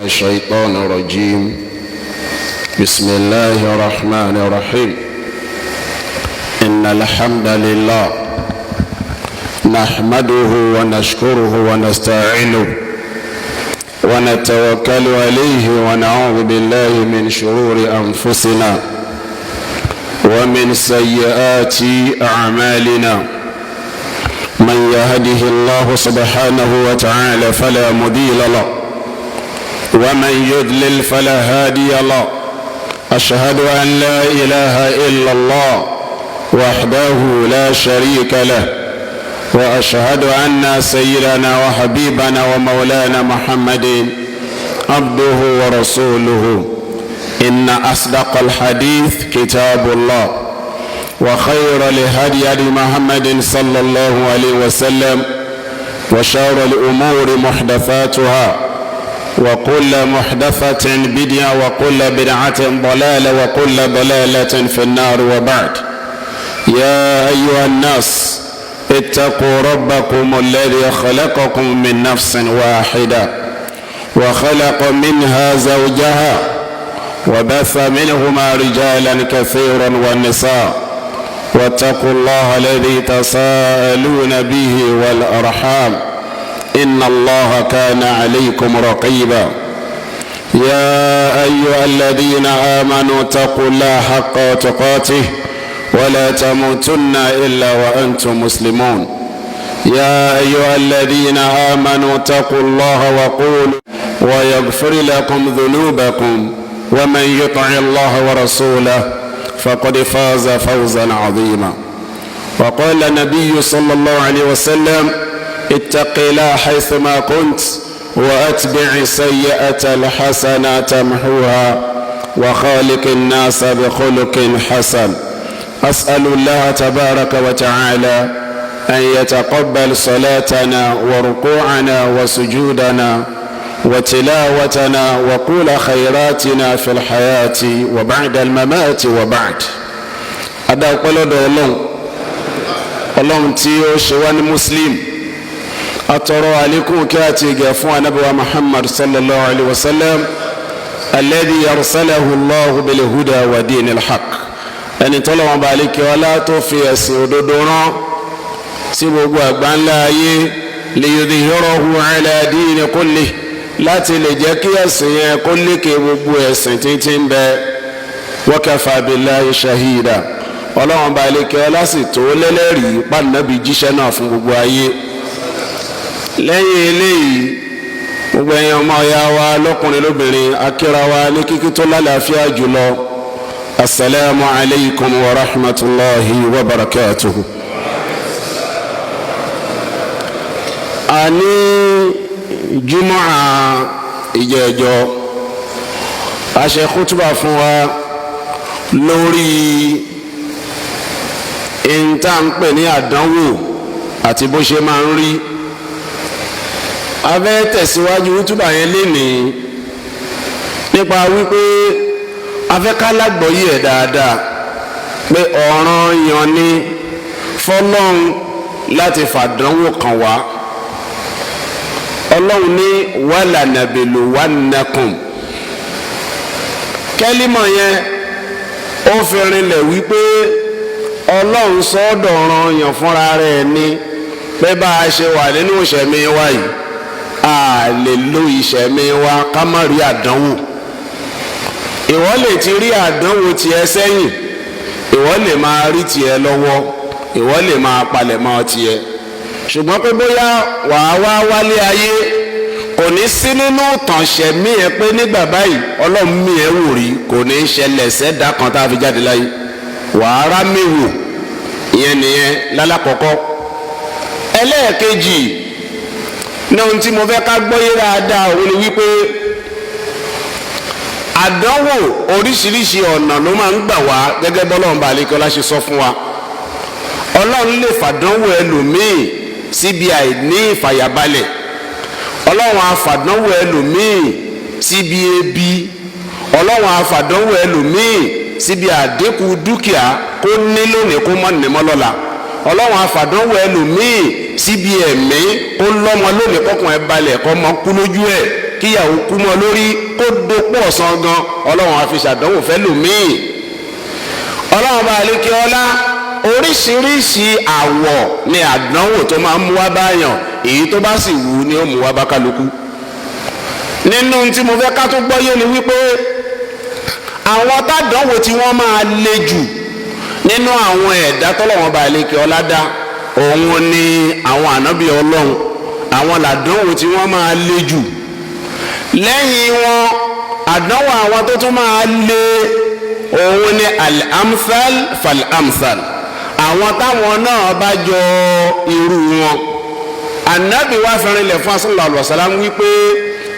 الشيطان الرجيم. بسم الله الرحمن الرحيم. إن الحمد لله نحمده ونشكره ونستعينه ونتوكل عليه ونعوذ بالله من شرور أنفسنا ومن سيئات أعمالنا. من يهده الله سبحانه وتعالى فلا مضل له ومن يضلل فلا هادي له. أشهد أن لا إله إلا الله وحده لا شريك له، وأشهد أن سيدنا وحبيبنا ومولانا محمد عبده ورسوله. إن أصدق الحديث كتاب الله، وخير الهدي هدي محمد صلى الله عليه وسلم، وشر الأمور محدثاتها، وكل محدثة بدعة، وكل بدعة ضلالة، وكل ضلالة في النار. وبعد، يا أيها الناس اتقوا ربكم الذي خلقكم من نفس واحدة وخلق منها زوجها وبث منهما رجالا كثيرا والنساء، واتقوا الله الذي تساءلون به والأرحام، إن الله كان عليكم رقيبا. يا أيها الذين آمنوا اتقوا الله حق تقاته ولا تموتن إلا وأنتم مسلمون. يا أيها الذين آمنوا اتقوا الله وقولوا ويغفر لكم ذنوبكم، ومن يطع الله ورسوله فقد فاز فوزا عظيما. وقال النبي صلى الله عليه وسلم: اتق الله حيثما كنت واتبع السيئة الحسنة تمحوها وخالق الناس بخلق حسن. أسأل الله تبارك وتعالى أن يتقبل صلاتنا وركوعنا وسجودنا وتلاوتنا وكل خيراتنا في الحياة وبعد الممات. وبعد، أدعو قلوب الله تيو شوان مسلم، أترى عليكم كاتي قفوا نبوة محمد صلى الله عليه وسلم الذي يرسله الله بالهدى ودين الحق. أن طلعوا بالك ولا توفي سيدنا سيبوا أقبان لا ليظهره على دين كله، لا تلجكي السيئة كل كبوا السنتين وكفى بالله شهيدا. Ọlọ́run bá ilé kẹ́ lásì tó lẹ́lẹ́rìí pàdánàbí jíṣẹ́ náà fún gbogbo ayé. Lẹ́yìn eléyìí, gbogbo ẹ̀yin ọmọ ọ̀yá wa lọ́kùnrin lóbìnrin akíra wa ní kíkí tó lálàáfíà jùlọ. Assalamu alaikum wa rahmatullahi wa barakatuhu. A ní Jumu'a ìjẹ́jọ́, a ṣe kútùbà fún wa lórí ìntà ń pè ní àdánwò àti bó ṣe máa ń rí. A fẹ́ tẹ̀síwájú túbà yẹn lénìí nípa wípé a fẹ́ ká lágbọ́yé ẹ̀ dáadáa pé ọ̀ranyàn ni fọ́lọ́run láti fàdánwò kàn wá. Ọlọ́run ní walanabluwannakum. Kẹ́límọ̀ yẹn ó fi rinlẹ̀ wípé Ọlọ́run sọ́dọ̀ ọ̀ranyàn fúnra rẹ̀ ni pé bá a ṣe wà nínú ìṣẹ̀mí wa yìí, a lè lo ìṣẹ̀mí wa ká má rí àdánwò. Ìwọ lè ti rí àdánwò tiẹ̀ sẹ́yìn, ìwọ lè máa rí tiẹ̀ lọ́wọ́, ìwọ lè máa palẹ̀mọ́ tiẹ̀. Ṣùgbọ́n pé bóyá wàá wá wálé ayé, kò ní sí nínú ìtàn ṣẹ̀mí ẹ pé nígbà báyìí Ọlọ́run mí ẹ wò rí, kò ní ṣẹlẹ̀ sẹ́dá kan tá a fi jáde láyé. Wàá rá mi wò, ìyẹn nìyẹn lálákọ̀ọ́kọ́. Ẹlẹ́ẹ̀kejì ní ohun tí mo fẹ́ ká gbọ́yé dáadáa òun ni wípé àdánwò oríṣiríṣi ọ̀nà ló máa ń gbà wá gẹ́gẹ́ bọ́lọ́run bá lékè ọlá ṣe sọ fún wa. Ọlọ́run lè fàdánwò ẹlòmíì síbi àìní ìfàyàbalẹ̀. Ọlọ́run á fàdánwò ẹlòmíì síbi ebi. Ọlọ́run á fàdánwò ẹlòmíì síbi àdínkù dúkìá kó ní lónìí kó mọ́ ní mọ́ lọ́la. Ọlọ́run á fàdánwò ẹlòmíì síbi ẹ̀mí kó lọ́mọ lónìí kọ́kàn ẹ̀ balẹ̀ kọ́ mọ́ kú lójú ẹ̀. kíyàwó kú mọ́ lórí kó dopò ọ̀sán gan ọlọ́run á fi ṣàdánwò fẹ́ lòmíì. ọlọ́run bá lékè ọlá oríṣiríṣi àwọ̀ ni àdánwò tó máa ń mú wá báyàn, èyí tó bá sì wù ni ó mú wá bá kálukú. nínú tí mo fẹ́ ká tó gbọ́yé ni wípé àwọn tádánwò tí wọ́n máa le jù nínú àwọn ẹ̀dá tọ́lọ́run bá lékè ọlá dá òun ni àwọn ànábì ọlọ́run. àwọn làdánwò tí wọ́n máa le jù. lẹ́yìn wọn àdánwò àwọn tó tún máa le òun ni al-amthal fal-amthal, àwọn táwọn náà bá jọ irú wọn. ànábì wá fẹ́ràn ilẹ̀ fún sallallahu alaihi wasallam wípé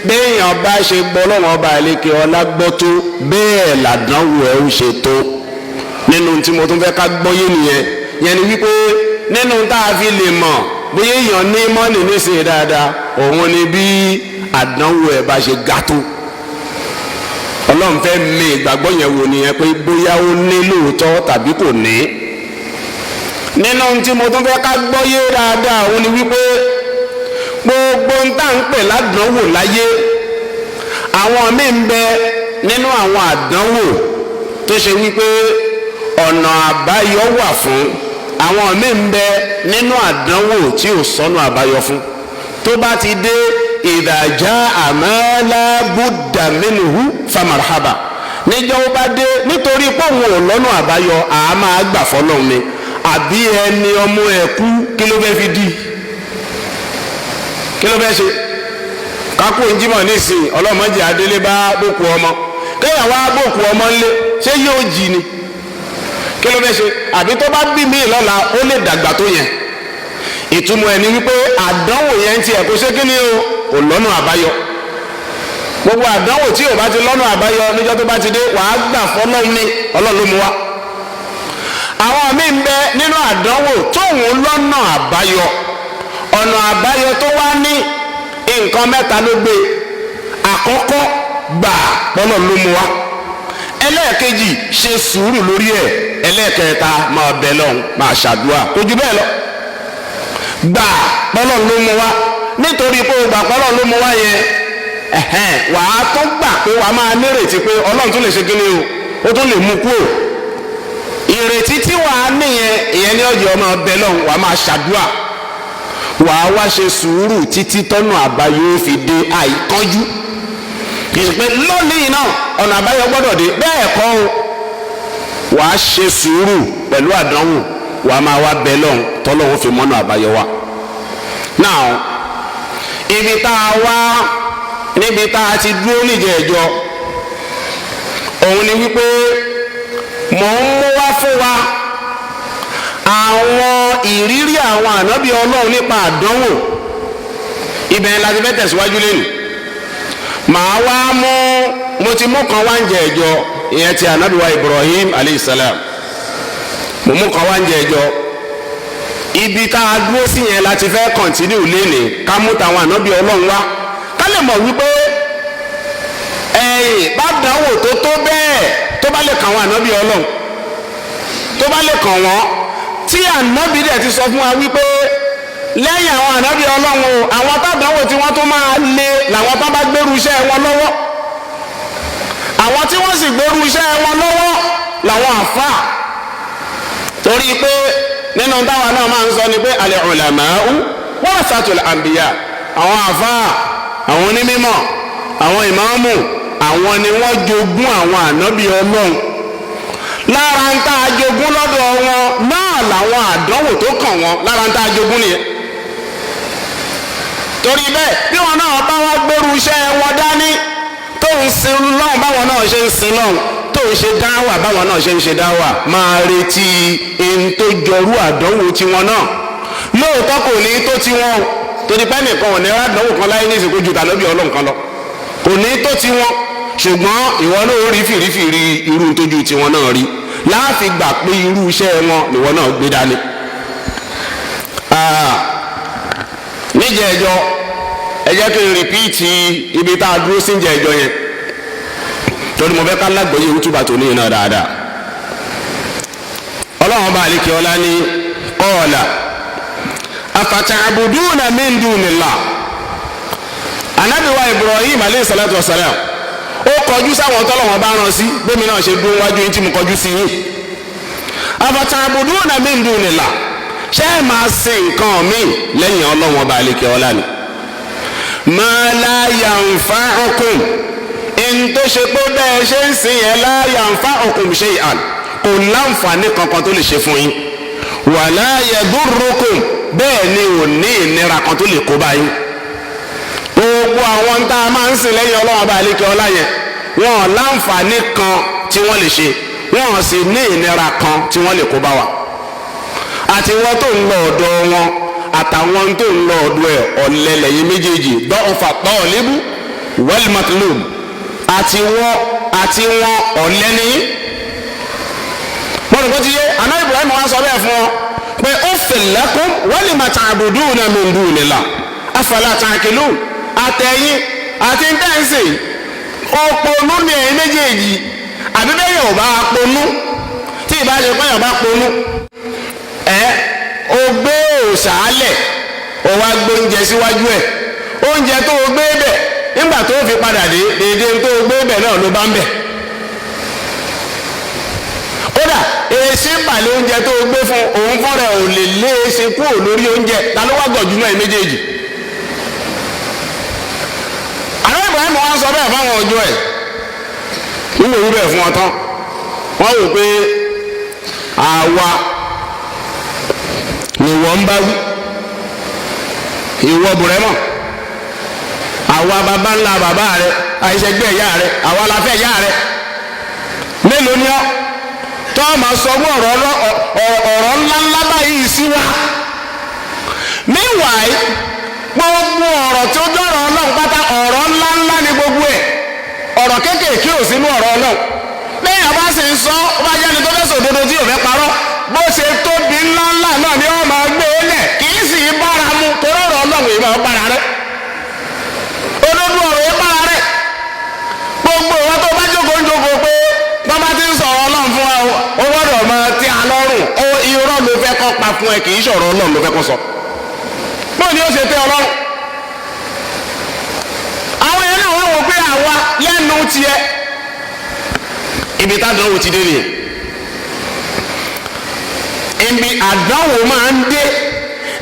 béèyàn bá ṣe gbọ́ lọ́wọ́ ọba àlekè ọlá gbọ́ tó bẹ́ẹ̀ làdánwò ẹ̀ ń ṣe tó. nínú tí mo tún fẹ́ ká gbọ́yé nìyẹn, yẹn ni wípé nínú tá a fi lè mọ̀ bóyá èèyàn ní mọ́nì nísìnyí dáadáa òun ni bí àdánwò ẹ̀ bá ṣe ga tó. ọlọ́run fẹ́ mi ìgbàgbọ́ yẹn wò nìyẹn pé bóyá ó ní lóòótọ́ tàbí kò ní. nínú tí mo tún fẹ́ ká gbọ́yé dáadáa òun ni wípé gbogbo ń tà ń pè ládánwò láyé àwọn míì ń bẹ nínú àwọn àdánwò tó ṣe wípé ọ̀nà àbáyọ wà fún, àwọn míì ń bẹ nínú àdánwò tí ò sọ́nà àbáyọ fún. tó bá ti dé ìdàjà àmàlà buddha minhu famarhaba, níjọ́ ó bá dé nítorí pé òun ò lọ́nà àbáyọ àá máa gbà fọ́lọ́run ni, àbí ẹni ọmọ ẹ̀ kú kí ló fẹ́ fi dì, kí ló fẹ́ ṣe. kákó ìjímọ̀ nísìnyí ọlọ́mọdé adélé bá bókù ọmọ, kéèyàn wá bókù ọmọ ńlé ṣé yóò jì ni, kí ló fẹ́ ṣe. àbí tó bá bí mi lọ́la ó lè dàgbà tó yẹn. ìtumọ̀ ẹ̀ ni wípé àdánwò yẹn ti ẹ̀ kó ṣe kí ni o kò lọ́nà àbáyọ. gbogbo àdánwò tí ò bá ti lọ́nà àbáyọ níjọ́ tó bá ti dé wàá gbà fọ́lọ́run ní Ọlọ́run ló mú wá. àwọn míì ń bẹ nínú àdánwò tóun lọ́nà àbáyọ, ọ̀nà àbáyọ tó wá ní nǹkan mẹ́ta ló gbé. àkọ́kọ́ gbà Ọlọ́run ló mú wá, ẹlẹ́ẹ̀kejì ṣe sùúrù lórí ẹ̀, ẹlẹ́ẹ̀kẹta máa bẹ lọ́hùn máa ṣàdúrà, kò jù bẹ́ẹ̀ lọ. gbà Ọlọ́run ló mú wá, nítorí pé o gbà Ọlọ́run ló mú wá yẹn wàá tó gbà pé wàá máa nírètí pé Ọlọ́run tún lè ṣe kíni o, ó tún lè mú kúrò. ìrètí tí wàá níyẹn ìyẹn ní ọjọ́ ọmọ bẹ lọ́hùn wàá máa ṣàdúrà, wàá wá ṣe sùúrù títí tọ́nà àbáyọ fi dé, àìkánjú. kì í pé lónìí náà ọ̀nà àbáyọ gbọ́dọ̀ dé, bẹ́ẹ̀ kọ́ o. wàá ṣe sùúrù pẹ̀lú àdánwò, wàá máa wá bẹ lọ́hùn tọ́lọ́hùn fi mọ́nà àbáyọ wá. now ibi tá a wá níbi tá a ti dúró níjẹ̀ẹ́jọ́ òun ni wípé mò ń mú wá fún wa àwọn ìrírí àwọn ànábì Ọlọ́run nípa àdánwò. ibẹ̀ la ti fẹ́ tẹ̀síwájú lẹ́nu. màá wá mo ti mú kan wá ń jẹ ẹjọ́ ìyẹn ti ànábì wa Ibrahim alayhi salam. mo mú kan wá ń jẹ ẹjọ́ ibi tá a dúró sí yẹn la ti fẹ́ kọ̀ntínú lẹ́nu ká mú tàwọn ànábì Ọlọ́run wá ká lè mọ̀ wípé bá dánwò tó bẹ́ẹ̀ tó bá lè kàn wọ́n ànábì Ọlọ́run, tó bá lè kàn wọ́n, tí ànábì dẹ̀ ti sọ fún wa wípé lẹ́yìn àwọn ànábì Ọlọ́run o àwọn tádánwò tí wọ́n tún máa lé làwọn tó bá gbèrú iṣẹ́ wọn lọ́wọ́. àwọn tí wọ́n sì gbèrú iṣẹ́ wọn lọ́wọ́ làwọn àfáà. torí pé nínú táwọn náà máa ń sọ ni pé al-ulama'u warasatul anbiya, àwọn àfáà, àwọn onímọ̀, àwọn ìmáàmù, àwọn ni wọ́n jogún àwọn ànábì Ọlọ́run. lára ń tá a jogún lọ́dọ̀ wọn náà làwọn àdánwò tó kàn wọ́n, lára ń tá a jogún nìyẹn. torí bẹ́ẹ̀ bí wọn náà bá wá gbèrú iṣẹ́ wọn dání tó ń sin lọ́hùn báwọn náà ṣe ń sin lọ́hùn, tó ń ṣe dáwà báwọn náà ṣe ń ṣe dáwà, máa retí ẹni tó jọrú àdánwò tiwọn náà. lóòótọ́ kò ní tó tiwọn o, torí pé nìkan ò ní àdánwò kan láyé ní ìsìnkú ju tàlóbì Ọlọ́run kan lọ, kò ní tó tiwọn, ṣùgbọ́n ìwọ náà rí fìrífìrí irú tójú tiwọn náà rí, láàfin gbà pé irú iṣẹ́ wọn nìwọ náà gbé dání. níjẹ̀ẹ́jọ́ ẹ jẹ́ kí n rìpíìtì ibi tá a dúró sí níjẹ̀ẹ́jọ́ yẹn torí mo fẹ́ ká lágbóyè wútúbà tó ní iná dáadáa. Ọlọ́run bá àlékè ọlá ní qala afata'buduna min dunillah anabi wa Ibrahim alayhi salatu wa salam ó kọjú sáwọn tọ́lọ́wọ́n bá rán sí bẹ́ẹ̀ mi náà ṣe dún wájú yín tí mo kọjú sí yín. afata'buduna min dunillah ṣé ẹ máa sin nǹkan mi lẹ́yìn Ọlọ́run ọba àlekè ọlá ni. ma la yanfa'ukum in tó ṣe pé bẹ́ẹ̀ ṣe ń sìn yẹn la yanfa'ukum shay'an kò láǹfààní kankan tó lè ṣe fún yín. wala yadurrukum bẹ́ẹ̀ ni ò ní ìnira kan tó lè kó bá yín. gbogbo àwọn tá a máa ń sìn lẹ́yìn Ọlọ́run ọba àlekè ọlá yẹn wọn láǹfààní kan tí wọ́n lè ṣe wọn sì ní ìnira kan tí wọ́n lè kó bá wa. àti wọn tó ń lọ ọ̀dọ̀ wọn àtàwọn tó ń lọ ọ̀dọ̀ ẹ̀ ọ̀lẹ́lẹ̀yìn méjèèjì dọ́ọ̀fà tọ́ọ̀lẹ́bù wal matlub àti wọn ọ̀lẹ́ni. mo rò pé ti yé àná Ibrahim wá sọ bẹ́ẹ̀ fún wọn pé uffil lakum wa lima ta'buduna min dunillah afala ta'qilun àtẹ̀yìn àti ntẹ́ǹsì òpònú ni ẹ̀yin méjèèjì àbí bẹ́ẹ̀ yóò bá ponú tí ìbá ṣe pé yóò bá ponú o gbé òsàálẹ̀ o wá gbóúnjẹ síwájú ẹ̀ oúnjẹ tó o gbé bẹ̀ nígbà tó o fi padà dé dédé tó o gbé bẹ̀ náà ló bá ń bẹ̀ kódà èsì pàlẹ́ oúnjẹ tó o gbé fún òun fọ́nrẹ́ ò lè lé èsì kúrò lórí oúnjẹ ta ló wá gọ̀jú náà méjèèjì. àwọn Ibrahim wọn sọ bẹ́ẹ̀ fáwọn ọjọ́ ẹ̀ nínú òwú bẹ́ẹ̀ fún wọn tán wọ́n wò pé àwa ni wọ́n ń bá wí ìwọ bùrẹ́mọ̀ àwa bàbá ńlá bàbá rẹ àìṣẹ́gbẹ́ ìyá rẹ àwa la fẹ́ ìyá rẹ mélòó ni ọ́ tó o máa sọ fún ọ̀rọ̀ ńláńlá báyìí sí wa. meanwhile gbogbo ọ̀rọ̀ tó dọ̀rọ̀ Ọlọ́run pátá ọ̀rọ̀ ńláńlá ni gbogbo ẹ̀ ọ̀rọ̀ kéékèèké ò sínú ọ̀rọ̀ Ọlọ́run lẹ́yìn àbá sì ń sọ ó bá jẹ́ni tó fẹ́ sòdodo tí ò fẹ́ parọ́ bó ṣe tóbi ńláńlá náà ni wọ́n máa gbé e lẹ̀ kì í sì bára mu torí ọ̀rọ̀ Ọlọ́run yìí máa bára rẹ̀ olódù ọ̀rọ̀ yìí bára rẹ̀ gbogbo ìwọ tó bá jókòó ń jókòó pé bàbá ti ń sọ̀rọ̀ Ọlọ́run fún wa ó gbọ́dọ̀ máa tí a lọ́rùn irọ́ ló fẹ́ kọ́ pa fún ẹ kì í sọ̀rọ̀ Ọlọ́run ló fẹ́ kọ́ sọ bóun ni ó ṣe tẹ́ Ọlọ́run àwọn yẹn náà wọ́n wò pé àwa lẹ́nu tiẹ̀ ibi tádánwò ti dé nìyẹn ibi àdánwò máa ń dé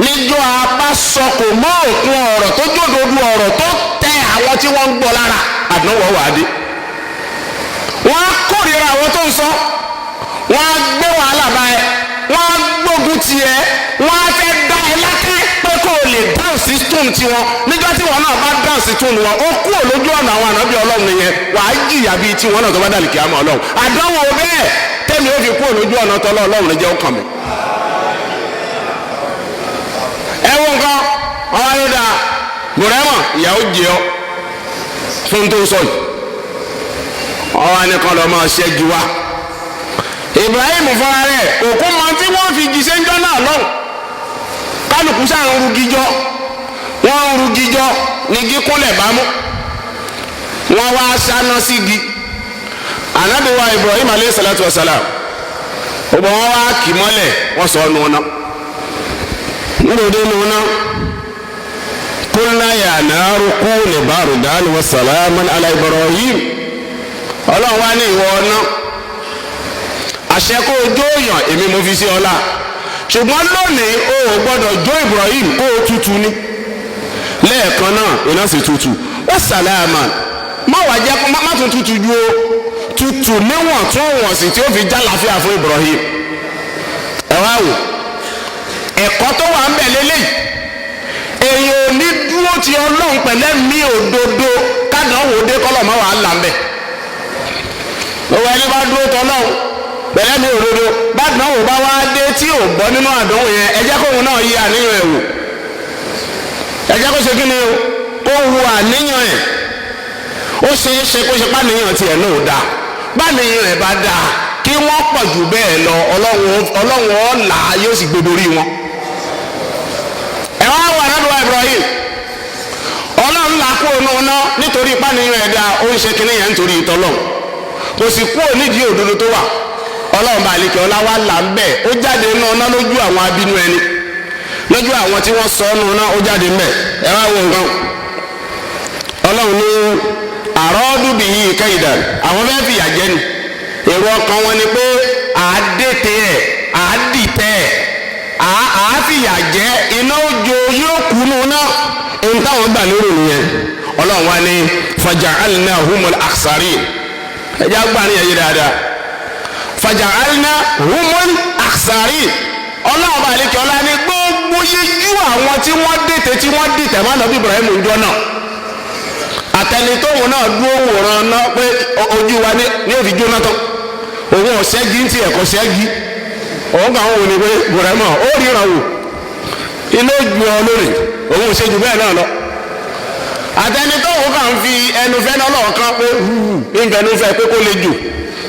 níjọ́ abásọkò mọ́ òkun ọ̀rọ̀ tó jódodo ọ̀rọ̀ tó tẹ àwọn tí wọ́n ń gbọ́ lára àdánwò wà á dé wọ́n á kórìíra àwọn tó ń sọ wọ́n á gbé wàhálà bá ẹ wọ́n á gbógun ti ẹ wọ́n á fẹ́ dá ẹ lákẹ́ pé kó o lè dáhùn sí tún tiwọn níjọ́ tí wọn náà bá dáhùn sí tún wọn ó kúrò lójú ọ̀nà àwọn ànábì Ọlọ́run nìyẹn wàá jìyà bíi tiwọn náà tó bá dàlí kíámà Ọlọ́run àdánwò bẹ́ẹ̀ tẹ́mi ó fi kúrò lójú ọ̀nà tọ́lọ́ Ọlọ́run níjẹ́ ó kàn mí. ẹ wo nǹkan ọwọ́ ló dáa bùrẹ́mọ̀ ìyàwó jẹ ọ fún tó sọ yìí ọwọ́ nìkan lọ́ máa ṣẹ́gi wá. Ibrahim fúnra rẹ̀ òkú mọ tí wọ́n fi jí sẹ́ńjọ́ náà lọ́hùn kálukú sáà ń rugijọ́ wọ́n ń rugijọ́ ní gíkúnlẹ̀ bámú wọ́n wá sáná sígi ànábì wa Ibrahim aleyhi salatu wa salam ọgbọ̀n wọn wá kì mọ́lẹ̀ wọ́n sọ ọ́nù ọ̀nà ńlọdẹ nùnà qulna ya naru kuni bardan wa salaman ala Ibrahim Ọlọ́run wá ní ìwọ ọ̀nà àṣẹ kó o jó èèyàn èmi mo fi sí ọlá ṣùgbọ́n lónìí o ò gbọ́dọ̀ jó Ibrahim kó o tutù ní lẹ́ẹ̀kan náà iná sì tutù wa salaman má wàá jẹ́ kó má tún tutù ju o tutù níwọ̀n tún wọ̀n sí tí ó fi já láfíà fún Ibrahim ẹ wá wò ẹ̀kọ́ tó wà ń bẹ̀ lélẹ́yìí èèyàn ò ní dúró ti Ọlọ́run pẹ̀lẹ́ mi òdodo kádàáwò dé kọ́lọ̀ má wàá là ń bẹ̀ lọ́wọ́ ẹni bá dúró tọ́lọ́run pẹ̀lẹ́ mi òdodo bádàáwò bá wá dé tí ò bọ́ nínú àdánwò yẹn ẹ jẹ́ kóhun náà yí àníyàn ẹ̀ wò ẹ jẹ́ kó ṣe kí ni kó wu àníyàn ẹ̀ ó ṣe é ṣe kó ṣe pàníyàn tiẹ̀ náà ò dáa báníyàn ẹ̀ bá dáa kí wọ́n pọ̀ jù bẹ́ẹ̀ lọ Ọlọ́run ọ̀la yóò sì gbé borí wọn. ẹ wá wà lọ́dọ̀ Ibrahim Ọlọ́run là kú òun náà nítorí pàníyàn ẹ̀ dáa ó ń ṣe kínní yẹn nítorí ìtọ́lọ̀ kò sì kú onídìí òdodo tó wà Ọlọ́run bá àlekè ọlá wa là ń bẹ̀ ó jáde nínú ọ̀nà lójú àwọn abínú ẹni lójú àwọn tí wọ́n sọ ọ́nù náà ó jáde mbẹ̀ ẹ wá wo nǹkan ọlọ́run ní àrọ́ọ́dún bìí kẹ́hìndà àwọn fẹ́ẹ́ fìyà jẹ ni èrò ọkàn wọn ni pé àádẹ́tẹ̀ ẹ̀ àádìtẹ̀ ẹ̀ àáfìyà jẹ iná òjò yóò kú nù náà ohun táwọn gbà lérò nìyẹn ọlọ́run wa ní faja'alnahumul akhsarin ẹ̀jẹ̀ agbárin yẹn yé dáadáa faja'alnahumul akhsarin ọlọ́run bá àlekè ọlá ní gbogbo yíyú àwọn tí wọ́n dìtẹ̀ má nàbí Ibrahim ń jọ náà àtẹnitóhun náà dúró wòran náà pé ojú wa ní òfin jóná tán òun ọ̀sẹ́gi ń tiẹ̀ kọ́ sẹ́gi òun kàn ń wò ní pé Ibrahim ó ríran wò iná ju ọ lórí òun ò ṣe jù bẹ́ẹ̀ náà lọ àtẹnitóhun kàn ń fi ẹnu fẹ́ náà lọ́wọ́ kan pé ìfẹ́nu fẹ́ pé kó lè jù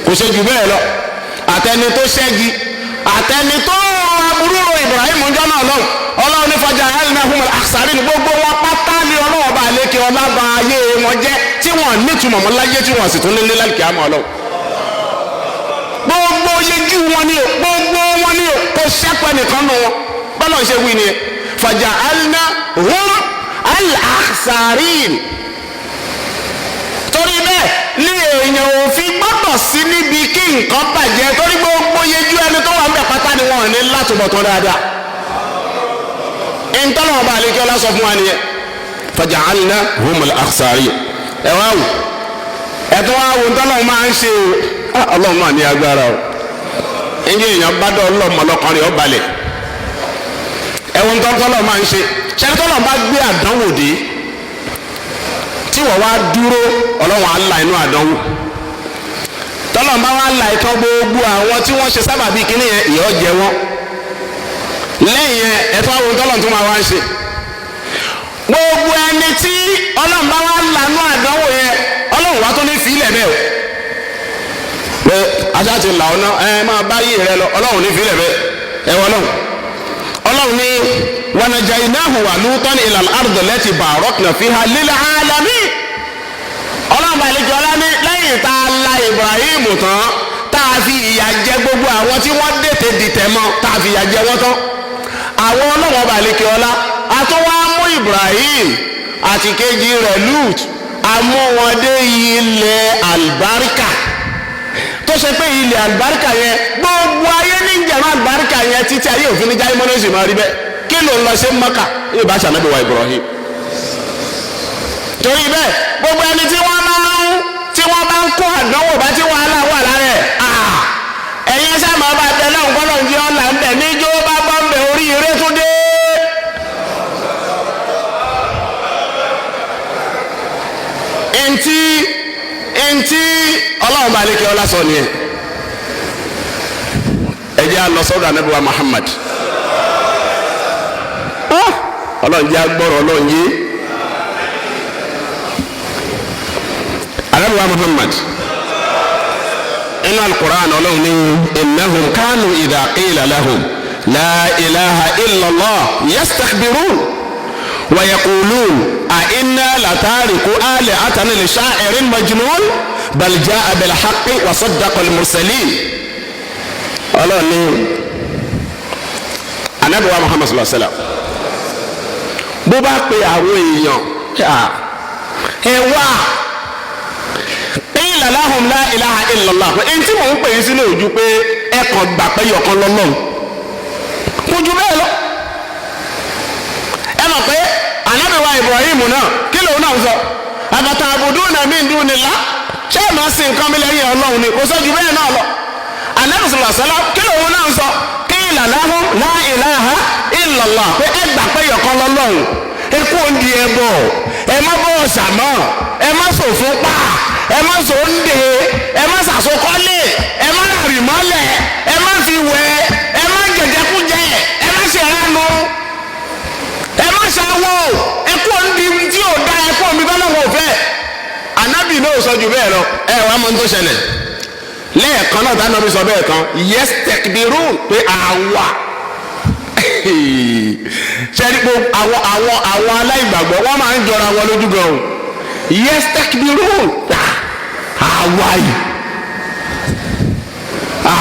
kò ṣe jù bẹ́ẹ̀ lọ àtẹnitó ṣẹ́gi àtẹnitó aburú Ibrahim ń jọ náà lọ́wọ́ ọlọ́run ní faja'alnahumul akhsarin gbogbo wọn pátá ní ọlọ́wọ́ bá lékè ọlábà ayé wọn jẹ́ tí wọ́n nítumọ̀ mọ́ láyé tí wọ́n sì tún nílé lálùkì àmọ́ ọlọ́run gbogbo yẹjú wọn ni o gbogbo wọn ni o kò sẹ́pẹ́ nìkan nù wọn bọ́lá ṣe wí ni faja'alnahumul akhsarin torí bẹ́ẹ̀ ní èèyàn òfin gbọ́dọ̀ sí níbi kí nǹkan bàjẹ́ torí gbogbo yẹjú ẹni tó wà ń bẹ̀ pátá ni wọn ní látúbọ̀tán dáadáa ntọ́nà ọba àlekí ọlá sọ fún wa nìyẹn faja'alnahumul akhsarin ẹ wá wò ẹtọ́ wá wò ntọ́nà máa ń ṣe o ọlọ́run máa ní agbára o ẹ̀yìn èèyàn bá dọ̀ ọlọ́mọ ọlọ́kùnrin ọbalẹ̀ ẹ̀wọ̀n ntọ́nà máa ń ṣe ṣẹ́nitọ́nà bá gbé àdánwò dé tí wọ́n wá dúró ọlọ́run á la inú àdánwò tọ́nà bá wá la ìtọ́ gbogbo àwọn tí wọ́n ṣe sábàbí kíní yẹn ìyọ́ jẹ wọ́n lẹ́yìn ẹ̀tọ́ àwọn tọ́lọ̀ tó máa wá ń ṣe gbogbo ẹni tí ọlọ́run bá wá lanú àdánwò yẹn ọlọ́run wá tó ní fílẹ̀ bẹ́ẹ̀ o pé ajá ti là ọ́nà ẹ máa bá yí rẹ lọ ọlọ́run ní fílẹ̀ bẹ́ẹ̀ ẹ wọ́n náà ọlọ́run ní wa najaynahu wa Lutan ila al-ardi allati barakna fiha lil alamin ọlọ́run bá lè jọ ọlá ní lẹ́yìn tá a la Ibrahim tán tá a fi ìyà jẹ gbogbo àwọn tí wọ́n dìtẹ̀ mọ́ tá a fi ìyà jẹ wọ́n tán àwọn ọlọ́wọ́ bá lékè ọlá àtúwọ́ amú Ibrahim àti kejì rẹ̀ Lut amú wọn dé ilẹ̀ àlùbáríkà tó ṣe pé ilẹ̀ àlùbáríkà yẹn gbogbo ayé ní ìjẹ̀rọ àlùbáríkà yẹn títí ayé òfin níjà ìmọ̀lẹ́sì máa rí bẹ́ẹ̀ kí ló ń lọ sí Mẹ́kà yóò bá ṣànábì wa Ibrahim torí bẹ́ẹ̀ gbogbo ẹni tí wọ́n bá ń kó àdánwò bá tí wàhálà wà lára ẹ̀ ẹ̀yin ẹ̀ṣẹ̀ máa bá bẹ lọ́hùn kọ́ lọ́hùn jẹ́ ọ̀là ń bẹ̀ níjó bá bọ́ ń bẹ̀ orí ire tún dé. Ntí ọlọ́run bá lékè ọlá sọ nìyẹn ẹ jẹ́ àlọ́ sọ́dọ̀ ànábì wa Muhammad ọlọ́run jẹ́ agbọ́rọ̀ ọlọ́run yé ànábì wa Muhammad inú al-Qur'an ọlọ́run ní innahum kanu idha qila lahum la ilaha illallah yastakbirun wa yaqulun a inna latariku alihatana li sha'irin majnun bal jaa bil haqqi wa saddaqa al mursalin ọlọ́run ní Ànábì wa Muhammad sallallahu alaihi wasallam bó bá pe àwọn èèyàn ẹ wá lahum la ilaha illallah pé ẹni tí mò ń pè é sínú ojú pé ẹ kàn gbà pé yọkan lọ́lọ́run kò ju bẹ́ẹ̀ lọ ẹ mọ̀ pé Ànábì wa Ibrahim náà kí lòun náà ń sọ afatabuduna min dunillah ṣé ẹ máa sin nǹkan mi lẹ́yìn Ọlọ́run ni kò sọ ju bẹ́ẹ̀ náà lọ Ànábì sallallahu alaihi wasallam kí lòun náà ń sọ qila lahum la ilaha illallah pé ẹ gbà pé yọkan lọ́lọ́run ẹ kú òǹdí ẹ bọ̀ ẹ má bọ̀ ọ̀sàmọ́ ẹ má sòfin pa ẹ má sọ ń de ẹ má sàsokọ́lé ẹ má rì mọ́lẹ̀ ẹ má fi wẹ̀ ẹ má jẹjẹkújẹ ẹ má ṣe ránu ẹ má ṣàwọ̀ ẹ kú òǹdí tí ò dá ẹ kú òǹdí bá náà wò fẹ́ Ànábì náà sọ jù bẹ́ẹ̀ lọ ẹ wàá mọ tó ṣẹlẹ̀ lẹ́ẹ̀kan náà dáná mi sọ bẹ́ẹ̀ kan yastakbirun pé àwa ṣẹ́ni pé àwọn aláìgbàgbọ́ wọ́n máa ń jọra wọn lójú gan o yastakbirun àwa yìí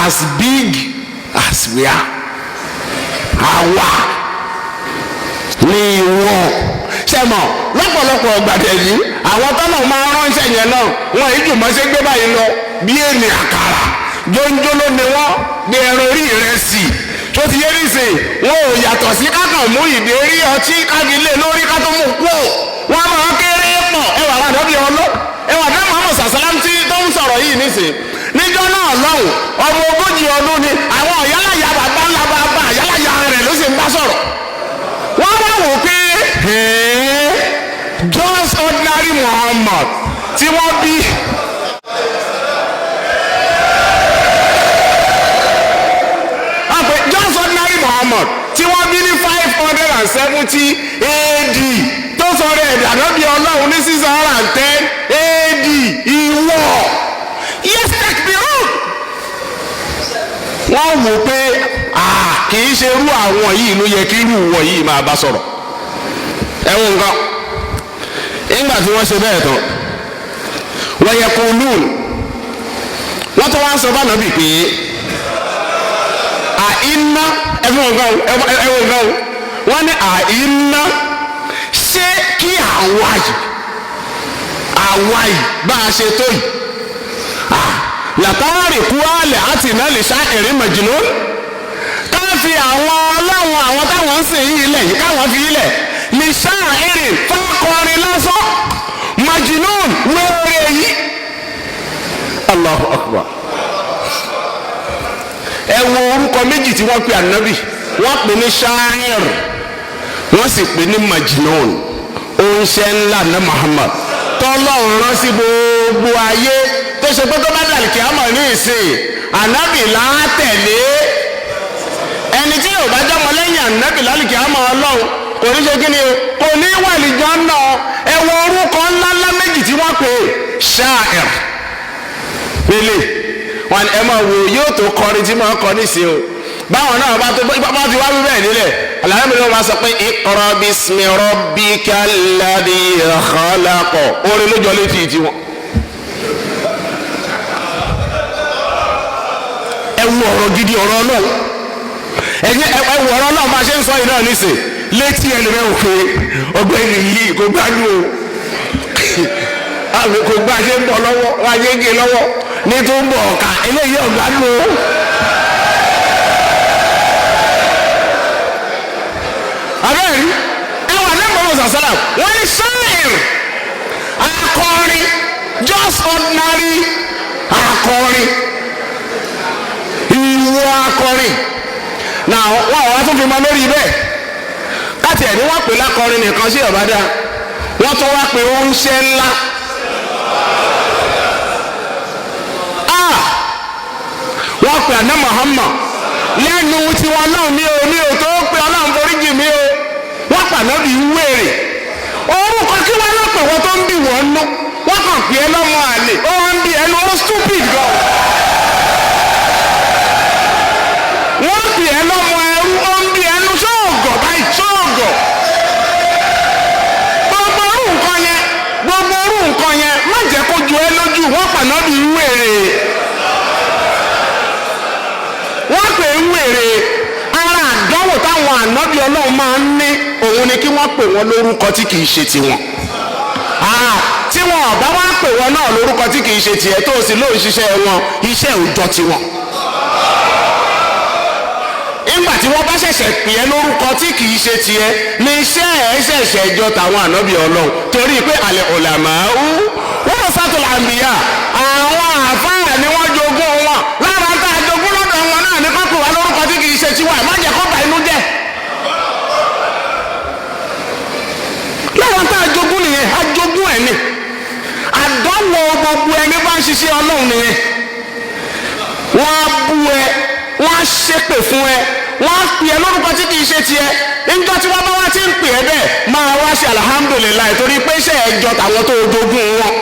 as big as we are àwa ni ìwọ sẹ́mọ̀ lọ́pọ̀lọpọ̀ ọ̀gbàdẹ̀ yìí àwọn tọ́nà máa ránṣẹ́ yẹn náà wọn èyí jùmọ̀ ṣe gbé báyìí lọ bí ènì àkàrà jóńjóló ni wọ́n bí ẹran orí ìrẹsì tó ti yé nísìn wọn ò yàtọ̀ sí kákan mú ìdérí ọtí kágilé lórí ká tó mú kú wọn máa kéré pọ̀ ẹwà àdọ́bí ọlọ́ ẹwà dá Muhammad sàsálám tí tó ń sọ̀rọ̀ yìí nísìn níjọ́ náà lọ́hùn ọmọ 40 ọdún ni àwọn ìyálàyà bàbá ńlá bàbá ìyálàyà rẹ̀ ló sì ń bá sọ̀rọ̀ wọ́n wá wò pé just ordinary Muhammad tí wọ́n bí just ordinary Muhammad tí wọ́n bí ní 570 AD tó sọ̀rọ̀ ẹ̀dá lọ́bí ọlọ́run ní 610 AD ìwọ yes take me wrong. wọ́n wò pé kì í ṣe irú àwọn yìí ló yẹ kí irú wọ̀ yìí máa bá sọ̀rọ̀ ẹ̀wọ̀n nǹkan nígbà tí wọ́n ṣe bẹ́ẹ̀ tán wọ́n yẹ kó lùn wọ́n tó wá ń sọ bá nàbì pé àìná ẹ̀wọ̀n nǹkan wọ́n ní àìná ṣé kí àwa yìí bá a ṣe tó yìí làtàrí kú àlẹ́ àti iná lè ṣá ẹ̀rí màjìnnú ká fi àwọn ọlọ́run àwọn táwọn ń sìn yìí ilẹ̀ yìí káwọn fi ilẹ̀ lè ṣá ẹ̀rí fọ́kọrin lásán màjìnnú wẹ́rẹ́ yìí. Allahu Akbar. ẹ wo orúkọ méjì tí wọ́n pe ànábì wọ́n pè ní ṣááìr wọ́n sì pè ní màjìnnú oúnṣẹ́ ńlá ní Muhammad tọ́lọ́run rán sí gbogbo ayé tó ṣe pé tó bá dàlí kí á mọ̀ ní ìsìn ànábì látẹ̀lé ẹni tí yóò bá jọmọ lẹ́yìn ànábì lálì kí á mọ̀ ọlọ́run kò ní ṣe kí ni kò ní wà lìjọ náà ẹ wo orúkọ ńláńlá méjì tí wọ́n pè ṣáàìr pélé wọn ẹ máa wò yóò tó kọrin tí máa kọ nísìn o báwọn náà bá ti wá wí bẹ́ẹ̀ nílẹ̀ aláàbẹ̀rẹ̀ wọn sọ pé iqra bismi rabbikal ladhi khalaq orin lójọ létí tiwọn. ẹ wo ọ̀rọ̀ gidi ọ̀rọ̀ náà ẹ wo ọ̀rọ̀ náà bá ṣe ń sọ yìí náà nísìn létí ẹlẹ́rẹ́ òkè ọgbẹ́ni yìí kò gbádùn o kò gbá ṣe ń bọ̀ lọ́wọ́ wáyé gé lọ́wọ́ ní tó ń bọ̀ ọ̀ka eléyìí ọ̀gbádùn o. abẹ́rẹ́ ẹwà lẹ́gbọ̀n sàṣàlà wọ́n ní ṣáàìr akọrin just ordinary akọrin ìwọ akọrin náà wọ́n wá tún fi mọ lórí bẹ́ẹ̀ láti ẹ̀ ní wọ́n pè lákọrin nìkan sí ọ̀bádà wọ́n tún wá pè oúnṣẹ́ ńlá wọ́n pè àná Muhammad lẹ́nu tiwọn náà ní o tó pé ọlọ́run foríjì mi o wọ́n pàná bí wéèrè orúkọ kí wọ́n lọ pè wọ́n tó ń bì wọ́n nú wọ́n kàn pé ẹ lọ́mọ àlè ó wọ́n ń bí ẹnu ó stupid gan wọ́n pè ẹ lọ́mọ ẹrú ó ń bí ẹnu ṣọ́ọ̀gọ̀ báyìí ṣọ́ọ̀gọ̀ gbogbo orú nǹkan yẹn má jẹ́ kó ju ẹ lójú wọ́n pàná bí wéèrè wọ́n pè ń wèrè ara àdánwò táwọn ànábì ọlọ́run máa ń ní òun ni kí wọ́n pè wọ́n lórúkọ tí kìí ṣe tiwọn tí wọn ọ̀bá wá pè wọ́n náà lórúkọ tí kìí ṣe tiẹ̀ tó o sì lóun ṣiṣẹ́ wọn iṣẹ́ òòjọ́ tiwọn nígbà tí wọ́n bá ṣẹ̀ṣẹ̀ pè é lórúkọ tí kìí ṣe tiẹ̀ ní iṣẹ́ ẹ̀ ṣẹ̀ṣẹ̀ jọ tàwọn ànábì ọlọ́run torí pé àlẹ́ ọ̀làmà wọ́n lọ sátọ̀ làǹbìyà àwọn àfáà ni wọ́n jogún wọn lára tá a jogún lọ́dọ̀ wọn náà ní kọ́kọ́ wa lórúkọ tí kìí ṣe tiwa má jẹ́ kó bà inú jẹ́ lára tá a jogún nìyẹn a jogún ẹ̀ ni àdánwò gbogbo ẹni bá ń ṣiṣẹ́ ọlọ́run nìyẹn wọ́n á bú ẹ wọ́n á ṣépè fún ẹ wọ́n á pè ẹ lórúkọ tí kìí ṣe tiẹ̀ níjọ́ tí wọ́n bá wá ti ń pè ẹ bẹ́ẹ̀ máa wá ṣe alhamdulilayi torí pé iṣẹ́ ẹ jọ tàwọn tó jogún wọn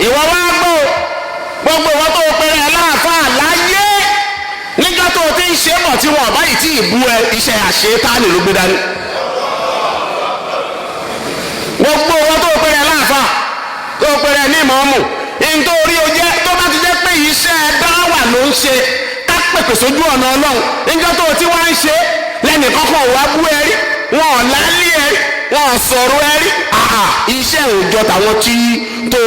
ìwọ wá gbọ́ gbogbo ìwọ tó pèrè ẹ láàfáà láyé níjọ́ tó ti ń ṣe bọ̀ tí wọn báyìí tí ì bú ẹ iṣẹ́ àṣetánì ló gbé dání gbogbo ìwọ tó pèrè ẹ láàfáà tó pèrè ẹ ní ìmọ̀ọ́mù nítorí o jẹ́ tó bá ti jẹ́ pé iṣẹ́ dáwà ló ń ṣe ká pèpè sójú ọ̀nà ọlọ́run níjọ́ tó ti wá ń ṣe lẹ́nìkan kan wá bú ẹ rí wọn ò lálé ẹ wọ́n sọ̀rọ̀ ẹ̀rí iṣẹ́ òòjọ́ tàwọn tí tó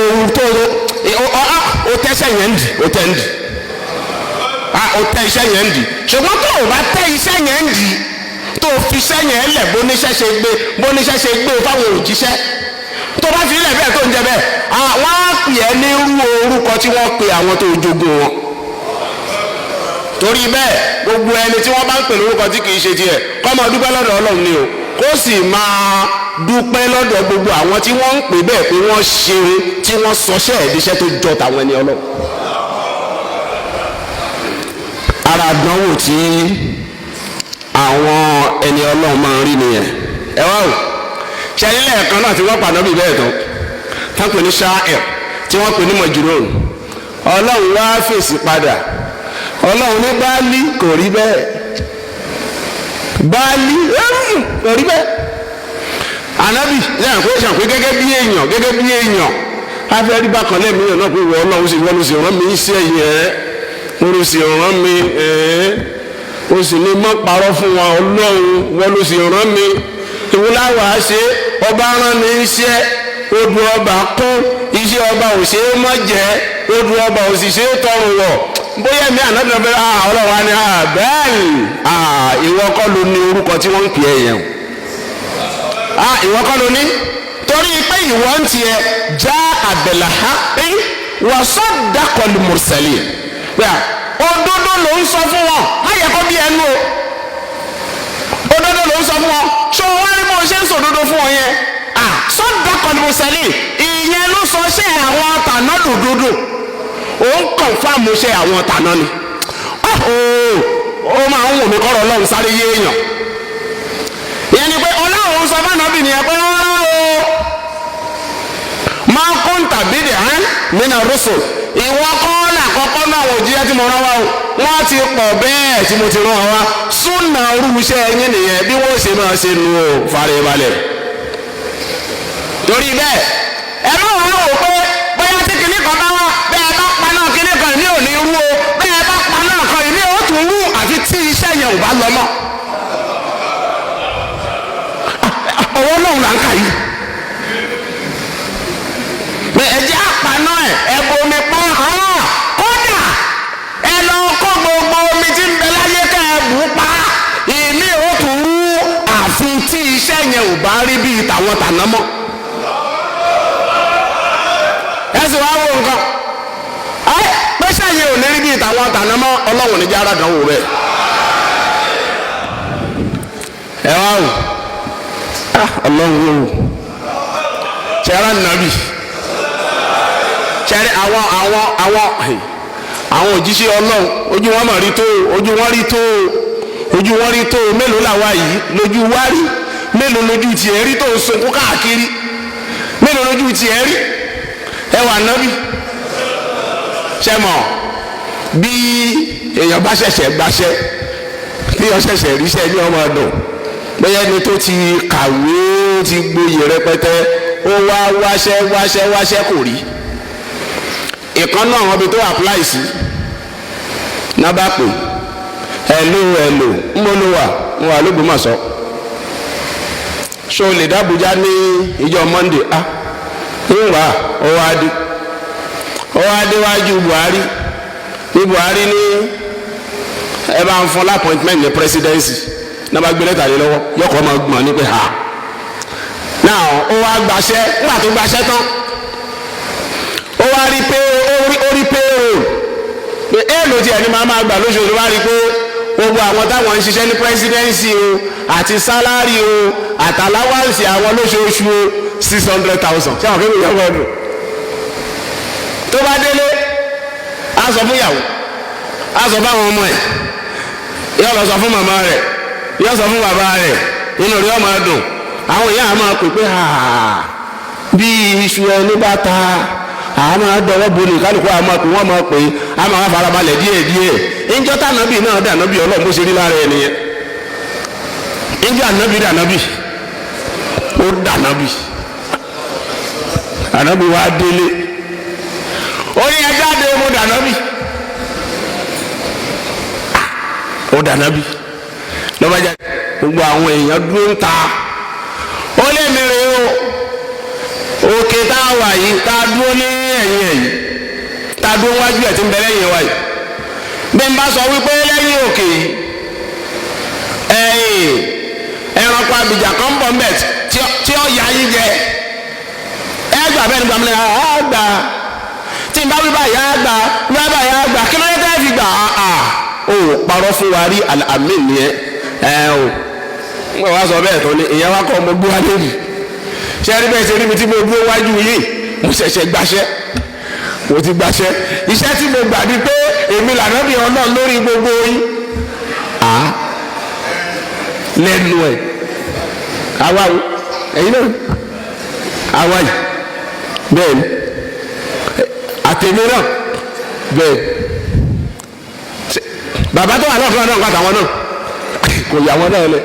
o tẹ́sẹ̀ yẹn ń dì o tẹ́ ń dì o tẹ́ iṣẹ́ yẹn ń dì ṣùgbọ́n tó o bá tẹ́ iṣẹ́ yẹn ń dì tó o fi iṣẹ́ yẹn lẹ̀ bóníṣẹ́ ṣe gbé o fáwọn òjíṣẹ́ tó bá fi ilẹ̀ bẹ́ẹ̀ tó ń jẹ bẹ́ẹ̀ wọ́n á pè ẹ́ ní irú orúkọ tí wọ́n pe àwọn tó jogún wọn torí bẹ́ẹ̀ gbogbo ẹni tí wọ́n bá ń pè lórúkọ tí kì í ṣe tiẹ̀ kó máa dúpẹ́ lọ́dọ̀ Ọlọ́run ni o kó sì máa dúpẹ́ lọ́dọ̀ gbogbo àwọn tí wọ́n ń pè bẹ́ẹ̀ pé wọ́n ṣeun tí wọ́n sọṣẹ́ ìdíṣẹ́ tó jọ tàwọn ẹni Ọlọ́run. ara àdánwò tí àwọn ẹni Ọlọ́run máa ń rí nìyẹn ẹ wá o ṣẹlẹ̀ lẹ́ẹ̀kan náà tí wọ́n pàdánù bí bẹ́ẹ̀ tán tán pè ní ṣááìr tí wọ́n pè ní mọ̀jùrún Ọlọ́run wá fèsì padà Ọlọ́run ní Báálí kò rí bẹ́ẹ̀ Báálí kò rí bẹ́ẹ̀ ànábì lẹ́yìn kó ṣàpé gẹ́gẹ́ bí èèyàn afẹ́ rí bákan lẹ́mìíràn náà pé wọ́n Ọlọ́run sì rán mi sí ẹ̀yìn ẹ̀ wọ́n ló sì rán mi ó sì ní mọ́ parọ́ fún wọn Ọlọ́run wọ́n ló sì rán mi ìwúláwà ṣe ọba rán mi iṣẹ́ odò ọba kún iṣẹ́ ọba ò ṣe é mọ́ jẹ́ odò ọba ò sì ṣe é tọrùn wọ̀ bóyá mi ànábì náà fẹ́ Ọlọ́run wa ni bẹ́ẹ̀ni ìwọ kọ́ ló ní orúkọ tí wọ́n ń pè é yẹn ìwọ kọ́ ló ní torí pé ìwọ ń tiẹ̀ já àbẹ̀làhá wà saddaqal mursalin òdodo ló ń sọ fún wọn láyé kó bí ẹnu o òdodo ló ń sọ fún wọn ṣé o wá rí bó ṣe ń sòdodo fún wọn yẹn saddaqal mursalin ìyẹn ló sọ ṣé àwọn tàná dòdòdò òun kọ̀ǹfàmù ṣe àwọn tàná ni ó máa ń wò mí kọ́rọ̀ Ọlọ́run sáré yé èèyàn ìyẹn ni pé Ọlọ́run sọ fún ànábì nìyẹn pé máa kún tàbí dẹ̀ nínú rusul ìwọ kọ́ làkọ́kọ́ náà wò jíjẹ́ tí mo rán wa o wọ́n ti pọ̀ bẹ́ẹ̀ tí mo ti rán wa súnà orúṣẹ́ ẹ̀yìn nìyẹn bí wọ́n ṣe máa ṣe nu o fàrẹ̀balẹ̀ torí bẹ́ẹ̀ ẹ má wà wò pé bóyá tí kìnnì kan bá wà bẹ́ẹ̀ bá pa náà kìnnì kan ní òní rú o bẹ́ẹ̀ bá pa náà kan ìní ó tún rú àfi tí iṣẹ́ yẹn ò bá lọ mọ́ ọwọ́ náà là ń kà yìí ẹjẹ́ àpaná ẹ bomi pọ́n kódà ẹ lọ kó gbogbo omi tí ń bẹ láyé ká ẹ bù pa ìní ó tún rú àfi tí iṣẹ́ yẹn ò bá rí bíi tàwọn tàná mọ́ ẹ sì wá wo nǹkan pẹ́sẹ́ yẹn ò ní rí bíi tàwọn tàná mọ́ Ọlọ́run níjà ara kan wò bẹ́ẹ̀ ẹ wá wò Ọlọ́run wò ṣe ara nàbì ṣẹ́rí àwọn òjíṣẹ́ Ọlọ́run ojú wọn rí tó mélòó làwa yìí lójú wá rí mélòó lójú tiẹ̀ rí tó sunkún káàkiri mélòó lójú tiẹ̀ rí ẹwà nábì ṣẹ́mọ̀ bí èèyàn bá ṣẹ̀ṣẹ̀ gbaṣẹ́ bí èèyàn ṣẹ̀ṣẹ̀ ríṣẹ́ ní ọmọ ọdún bóyá ẹni tó ti kàwé ti gboyè rẹpẹtẹ ó wá wáṣẹ́ kò rí ìkan náà wọn bí tó apply sí náà bá pè hello ńbọlọwà ń wà l'Ógbómọ̀ṣọ́ ṣó lè dábùjá ní ìjọ Monday ń wà ọwọ́ adéwájú Buhari ní Buhari ní ẹ bá ń fún l'appointment ní presidency náà bá gbé lẹ́tà lé lọ́wọ́ yọkọ̀ ọmọ gbọ̀n ní pé náà ó wá gbaṣẹ́ nígbà tó gbaṣẹ́ tán ó wá rí pé orí pé èèlò tí ẹni máa gbà lóṣooṣù wá rí pé gbogbo àwọn táwọn ń ṣiṣẹ́ ní presidency o àti sálárì o àtàláwáǹsì àwọn lóṣooṣù o 600,000 ṣé àwọn kéwòn yẹn wọ́n dùn tó bá délé á sọ fún ìyàwó á sọ fún àwọn ọmọ ẹ̀ yóò lọ sọ fún màmá rẹ̀ yóò sọ fún bàbá rẹ̀ inú rẹ̀ ó máa dùn àwọn ìyá máa pè pé bí iṣu ẹni bá ta àwọn máa dọwọ́ bo ní kálukú àwọn máa pè wọ́n máa pè á máa farabalẹ̀ díẹ̀ ńjọ́ tànàbì náà dànàbì Ọlọ́run bó ṣe rí lára ẹ̀ nìyẹn ńjọ́ dànàbì ó dànàbì wá délé ó ní ẹ jáde mo dànàbì lọ́ba jáde gbogbo àwọn èèyàn dúró ń ta ó lé mi tá a wà yìí tá a dúró ní ẹ̀yìn ẹ̀yìn tá a dúró wájú ẹ̀ tí ń bẹ lẹ́yìn wa yìí bí n bá sọ wípé lẹ́yìn òkè ẹranko abìjà kan bọ̀ mbẹ̀ tí ó yá yín jẹ ẹ gbà bẹ́ẹ̀ ni gbàmílẹ̀ á gbà tí n bá wí báyìí á gbà wí báyìí á gbà kí ló dé tẹ́ fi gbà ó parọ́ fún wa rí àmì nìyẹn o n bọ̀ wá sọ bẹ́ẹ̀ tó ní ìyẹn wá kọ́ ọmọ gbé wá lórí ṣé ẹ rí bẹ́ẹ̀ ṣe rí mi tí mo gbé wájú yìí mo ṣẹ̀ṣẹ̀ gbaṣẹ́ mo ti gbaṣẹ́ iṣẹ́ tí mo gbà ní pé èmi lànà bí Ọlọ́run lórí gbogbo yín lẹ́nu ẹ̀ àwa o ẹ̀yin náà àwa yìí bẹ́ẹ̀ ni àtẹ̀mí náà bẹ́ẹ̀ bàbá tó wà náà fún wa náà ń pàtàwọn náà kò yà wọn náà lẹ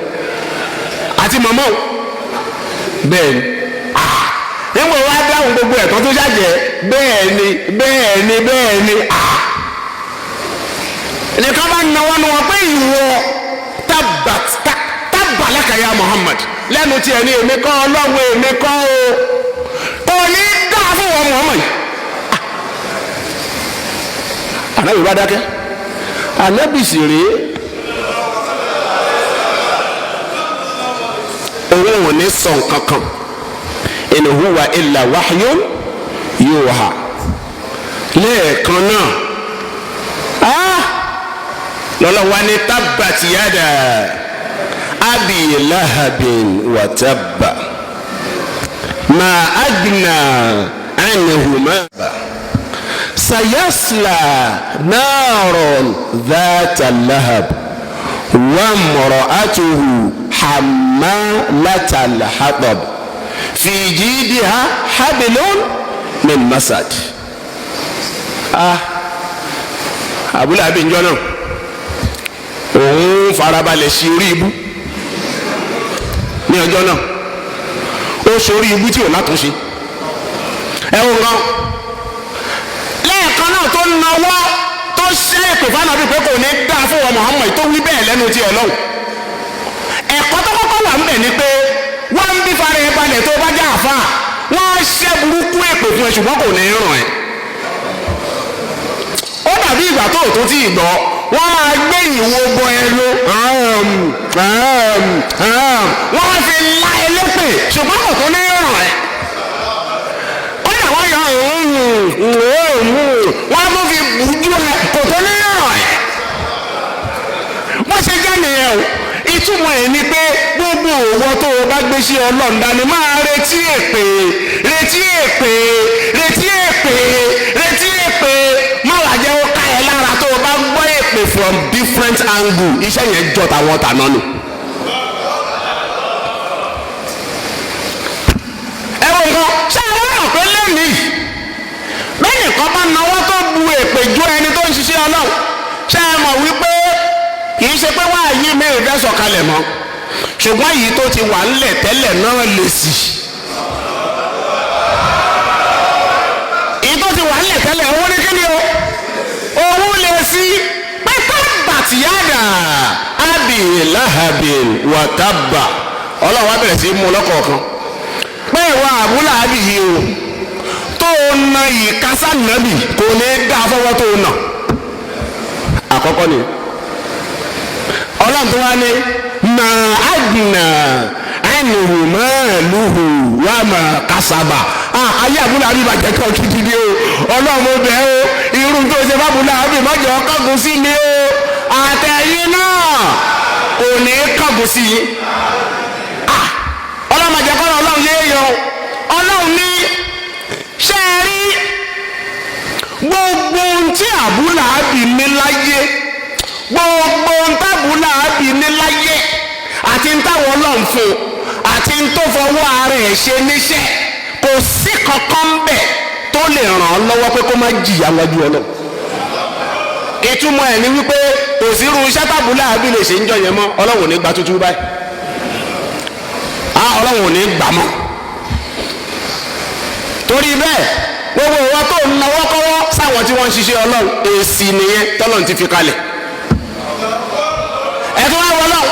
àti mọ̀mọ́ bẹ́ẹ̀ ni nígbà wá dáhùn gbogbo ẹ̀tọ́ tó ṣàjẹ́ bẹ́ẹ̀ ni bẹ́ẹ̀ ni bẹ́ẹ̀ ni nìkan bá náwó ni wọn pé ìwọ tábàlákàyà Muhammad lẹ́nu tí ẹni èmi kọ́ Ọlọ́run èmi kọ́ o kò ní dá fún wọn Muhammad ànábì bá dákẹ́ ànábì sì rèé òun ò ní sọ nǹkan kan in huwa illa wahyun yuha lẹ́ẹ̀kan náà lọ́lọ́wọ́ ní tabbat yada abi lahabin wa tabba ma agna anhu ma sayasla naran dhata lahab wa imra'atuhu hammalatal hatab fi jidiha hablun min masad. Abu Lahab njọ́ náà òun farabalẹ̀ sí orí ibú ní ọjọ́ náà ó sórí ibú tí ò látúnṣe ẹ̀wọ̀n kan lẹ́ẹ̀kan náà tó náwó tó ṣe èpè fánàbí pé kò ní dá fún wọn Muhammad tó wí bẹ́ẹ̀ lẹ́nu tí Ọlọ́run ẹ̀kọ́ tó kọ́kọ́ wà ń bẹ̀ ni pé wọ́n ń bí fara ẹ̀ balẹ̀ tó bá já àfa wọ́n ṣẹ́ burúkú èpè fún ẹ ṣùgbọ́n kò ní ràn ẹ́ ó dàbí ìgbà tó tó tí ì gbọ́ wọ́n máa gbé ìwo bọ ẹnu wọ́n fi la ẹlẹ́pẹ̀ ṣùgbọ́n kò tó ní ràn ẹ́ ó dà wọ́n yọ wọ́n mú fi bùjú ẹ kò tó ní ràn ẹ́ bó ṣe jẹ́ nìyẹn o ìtumọ̀ ẹ̀ ni pé gbogbo òwò tó o bá gbé sí Ọlọ́run dání máa retí èpè retí èpè retí èpè retí èpè má wàá jẹ́ ó ká ẹ lára tó o bá gbọ́ èpè from different angle iṣẹ́ yẹn jọ tàwọn tàná ni. ẹ wo nǹkan ṣé àwọn náà pé lẹ́nìí bẹ́ẹ̀ nìkan bá náwó tó bu èpè ju ẹni tó ń ṣiṣẹ́ Ọlọ́run ṣé ẹ mọ̀ wípé kì í ṣe pé wọ́n á yí mẹ́rin fẹ́ sọ̀kalẹ̀ mọ́ ṣùgbọ́n èyí tó ti wà ńlẹ̀ tẹ́lẹ̀ náà lè sí èyí tó ti wà ńlẹ̀ tẹ́lẹ̀ owó ní kíni o owó lè sí pẹ́pẹ́ bàtìyàdà abi lahabin wa tabba Ọlọ́run wá bẹ̀rẹ̀ sí mú lọ́kọ̀ọ̀kan pé ìwà Abu Lahab yìí o tó na yìí kásá nàbì kò ní dá fọwọ́ tó nà àkọ́kọ́ ni Ọlọ́run tó wá ní ma agna anhu maluhu wa ma kasaba ayé Abu Lahab bàjẹ́ kan kìkì ni o Ọlọ́run mo bẹ̀ o irú tó ṣe bá Abu Lahab má jẹ́ ọkọ̀gùn sí mi o àtẹ̀yìn náà kò ní kọ̀gùn sí yín Ọlọ́run má jẹ́ kọ́ra Ọlọ́run yé yọ Ọlọ́run ní ṣe é rí gbogbo ohun tí Abu Lahab ní láyé gbogbo ntábù Láhábì ní láyé àti ntáwọ̀ Ọlọ́run fún àti ntòfọwọ́ ara ẹ̀ ṣe níṣẹ́ kò sí kankan bẹ̀ tó lè ràn án lọ́wọ́ pé kó má jìyà wájú Ọlọ́run ìtumọ̀ ẹ̀ ni wípé kò sí irú iṣẹ́ tábù Láhábì lè ṣe ń jọ yẹn mọ́ Ọlọ́run ò ní gba tuntun báyìí Ọlọ́run ò ní gbà mọ́ torí bẹ́ẹ̀ gbogbo ìwọ tó ń nawọ́ kọ́wọ́ sáwọn tí wọ́n ń ṣiṣẹ́ Ọlọ́run èsì nìyẹn tọ́lọ́run ti fi kalẹ̀ ẹ̀tọ́ wá wọlọ́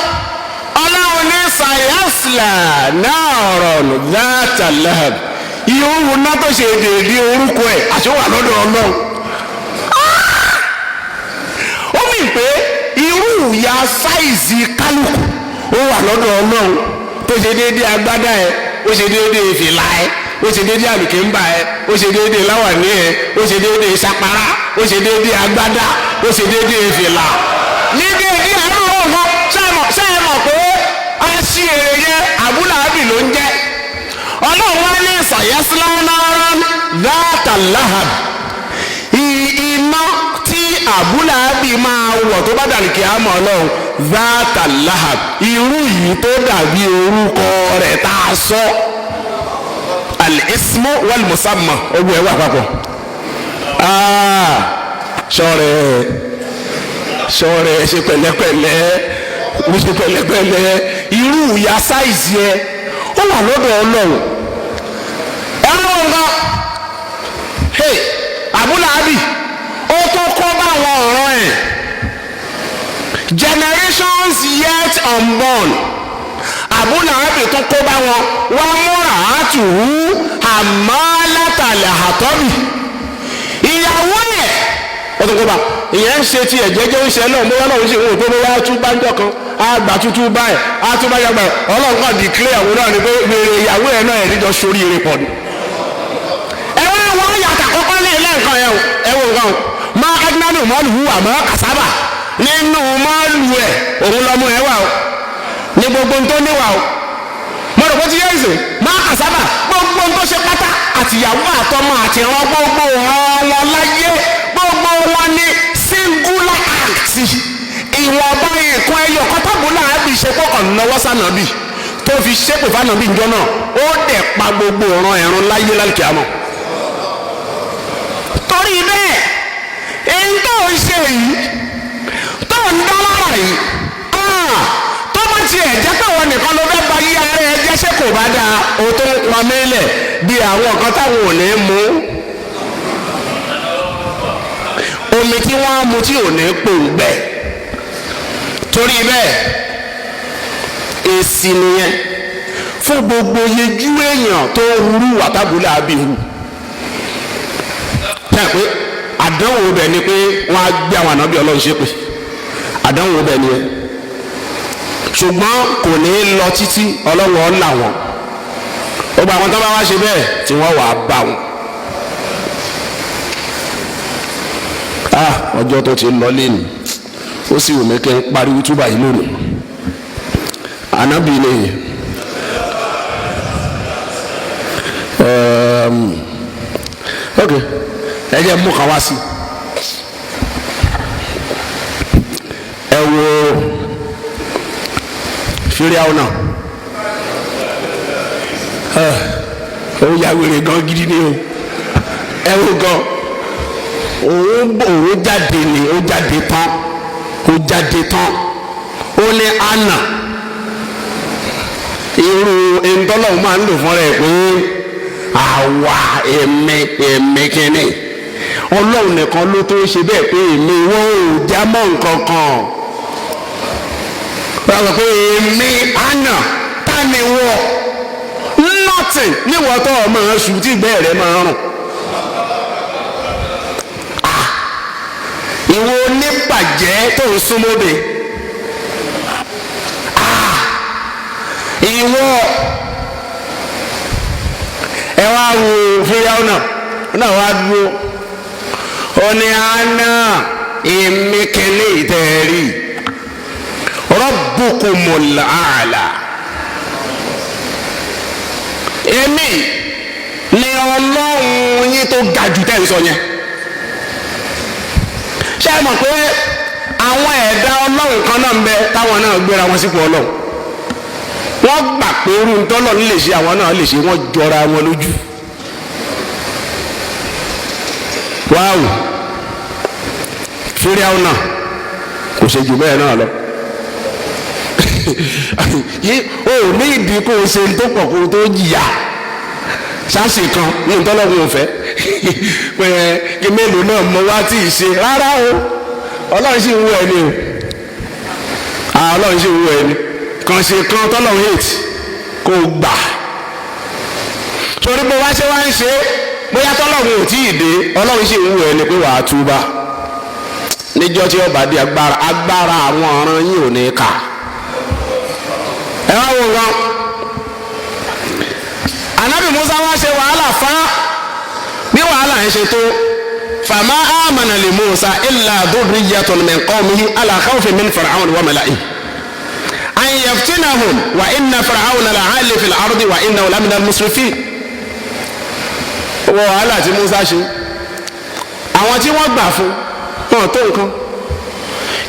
Ọlọ́run ní sayasla naran dhata lahab irú náà tó ṣe déédéé orúkọ ẹ̀ àṣewà lọ́dọ̀ Ọlọ́run. ó mì pé irú ìyá sáìzì kálukú ó wà lọ́dọ̀ Ọlọ́run tó ṣe déédéé agbádá ẹ̀ ó ṣe déédéé fìlà ẹ̀ ó ṣe déédéé àlùkìńbà ẹ̀ ó ṣe déédéé láwàní ẹ̀ ó ṣe déédéé sapara ó ṣe déédéé agbádá ó ṣe déédéé fìlà. ní déédéé àárọ̀ ọ̀hún ṣáà mọ̀ pé a ṣí èrè yẹn àbúlàábì ló ń jẹ́. Ọlọ́run wá ní ìsàyẹ́síláńláńlá dáàtà láhàb iná tí àbúlàábì máa wọ̀ tó bá dàrí kí á mọ̀ Ọlọ́run dáàtà láhàb irú yìí tó dàbí orúkọ rẹ̀ tá a sọ al-ismu wal-musamma ogun ẹ̀ wà papọ̀. sọ̀rẹ́ ṣe pẹ̀lẹ́pẹ̀lẹ́ ṣe pẹ̀lẹ́pẹ̀lẹ́ irú ìyá sáìsì ẹ ó wà lọ́dọ̀ Ọlọ́run. nǹkan àbúlàábì ó tó kọ́ báwọn ọ̀ràn ẹ̀ generations yet unborn àbúlàábì tó kó báwọn wọ́n múra àtùwú àmọ́ látàlẹ̀ àtọ́bì ìyàwó ẹ̀ ó tó kó bá ìyẹn ń ṣe ti ẹ̀jẹ̀jẹ̀ ń ṣe náà bóyá náà ń ṣe òun tó bóyá tún bá ń jọ kan àgbà tuntun báyìí àtúbáyà gbà Ọlọ́run kan declare àwọn náà ni pé wèrè ìyàwó ẹ̀ náà ẹ̀ níjọ sórí eré pọ̀ ni. ẹ wá wọ́n yàtọ̀ kọ́kọ́ ní ilé nǹkan yẹn o ẹ wo nǹkan o máa kájínánì mọ́ọ̀lù wúwà mọ́ kàsábà nínú mọ́ọ̀lù ẹ̀ òun lọ́mú ẹ wà o ní gbogbo tó níwà o mo rò pé ti yẹ ìsìn máa kàsábà gbogbo tó ṣe pátá àtìyàwó àtọmọ àtìrán gbogbo wọn láyé gbogbo wọn ní singular act ìwọ̀nba nǹkan ẹyọ kọ́tàbùlà àbí ṣe kọ́kọ́ náwó sànàbì tó fi ṣépè fànàbì ìjọ náà ó dẹ̀ pa gbogbo ọ̀ràn ẹ̀rùn láyé lálùkì àmọ́. torí bẹ́ẹ̀ èyí tó ń ṣe yìí tó ń dá lára yìí tó bá tiẹ̀ jẹ́ pé wọn nìkan ló fẹ́ ba yí ara ẹ jẹ́ ṣé kò bá dáa o tó ń pa mílẹ̀ bí àwọn nǹkan táwọn ò ní mú omi tí wọ́n á mu tí ò ní pòǹgbẹ. torí bẹ́ẹ̀ èsì nìyẹn fún gbogbo yejú èèyàn tó rú wàtábùlà àbíhù tẹ́ pé àdánwò bẹ̀ ni pé wọ́n á gbé àwọn ànábì Ọlọ́run ṣépè àdánwò bẹ̀ ni ẹ ṣùgbọ́n kò ní lọ títí Ọlọ́run ọ̀ là wọ́n ó gba àwọn tó bá wá ṣe bẹ́ẹ̀ tí wọ́n wà á bá wọn. ọjọ́ tó ti lọ lẹ́nu ó sì wù mí kí n pariwo túbà yìí lónìí ànábì ni ok ẹ jẹ́ mú kan wá sí ẹ wo fíríàwó náà ó yà wèrè gan gidi ni o ẹ wo gan òun jáde ni ó jáde tán ó ní àná irú ìtọ́lọ́hún máa ń lò fún rẹ̀ pé àwa èmi kìíní Ọlọ́run nìkan ló tó ṣe bẹ́ẹ̀ pé èmi wọ́n ò já mọ́ nǹkan kan wọ́n sọ pé èmi àná tá ni wọ́n nothing níwọ̀n tó ọmọ oṣù tí ìgbẹ́ rẹ̀ máa rùn. ìwọ oníbàjẹ́ tó ń súnmọ́bẹ ìwọ ẹ wá wo fíríàwó náà wá dúró ó ní àná èmi kẹlẹ́ ìtẹ̀rí rabbukumul aala èmi ni Ọlọ́run yín tó ga jù tẹ́ ń sọ yẹn. ṣé ẹ mọ̀ pé àwọn ẹ̀dá Ọlọ́run kan náà ń bẹ táwọn náà gbéra wọn sípò Ọlọ́run wọ́n gbà pé irú ntọ́lọ̀ lè ṣe àwọn náà lè ṣe wọ́n jọra wọn lójú. wáwù fíríàwó náà kò ṣe jù bẹ́ẹ̀ náà lọ o ní ìdí kó o ṣe tó pọ̀ kó o tó jìyà ṣáàṣì kan ní ntọ́lọ́run ò fẹ́ pé kí mélòó náà mo wá tí ì ṣe rárá o Ọlọ́run sì ń wú ẹni o Ọlọ́run sì ń wú ẹni kàn ṣe kan tọ́lọ́run hate kó o gbà torí bó wá ṣe wá ń ṣe bóyá tọ́lọ́run ò tí ì dé ọlọ́run sì ń wù ẹ́ ni pé wàá túbà níjọ́ tí ọba dé agbára àwọn ọ̀ràn yìí ò ní kà ẹ wá wò wọn. Ànábì Musa wá ṣe wàhálà fá bí wàhálà ń ṣe tó fama amana li Musa illa dhurriyyatun min qawmihi ala khawfin min Fir'aun wa mala'ihi an yaftinahum wa inna Fir'auna la'ali fil ardi wa innahu lamina al-musrifin. Wàhálà tí Musa ṣe àwọn tí wọ́n gbà fún wọn tó nǹkan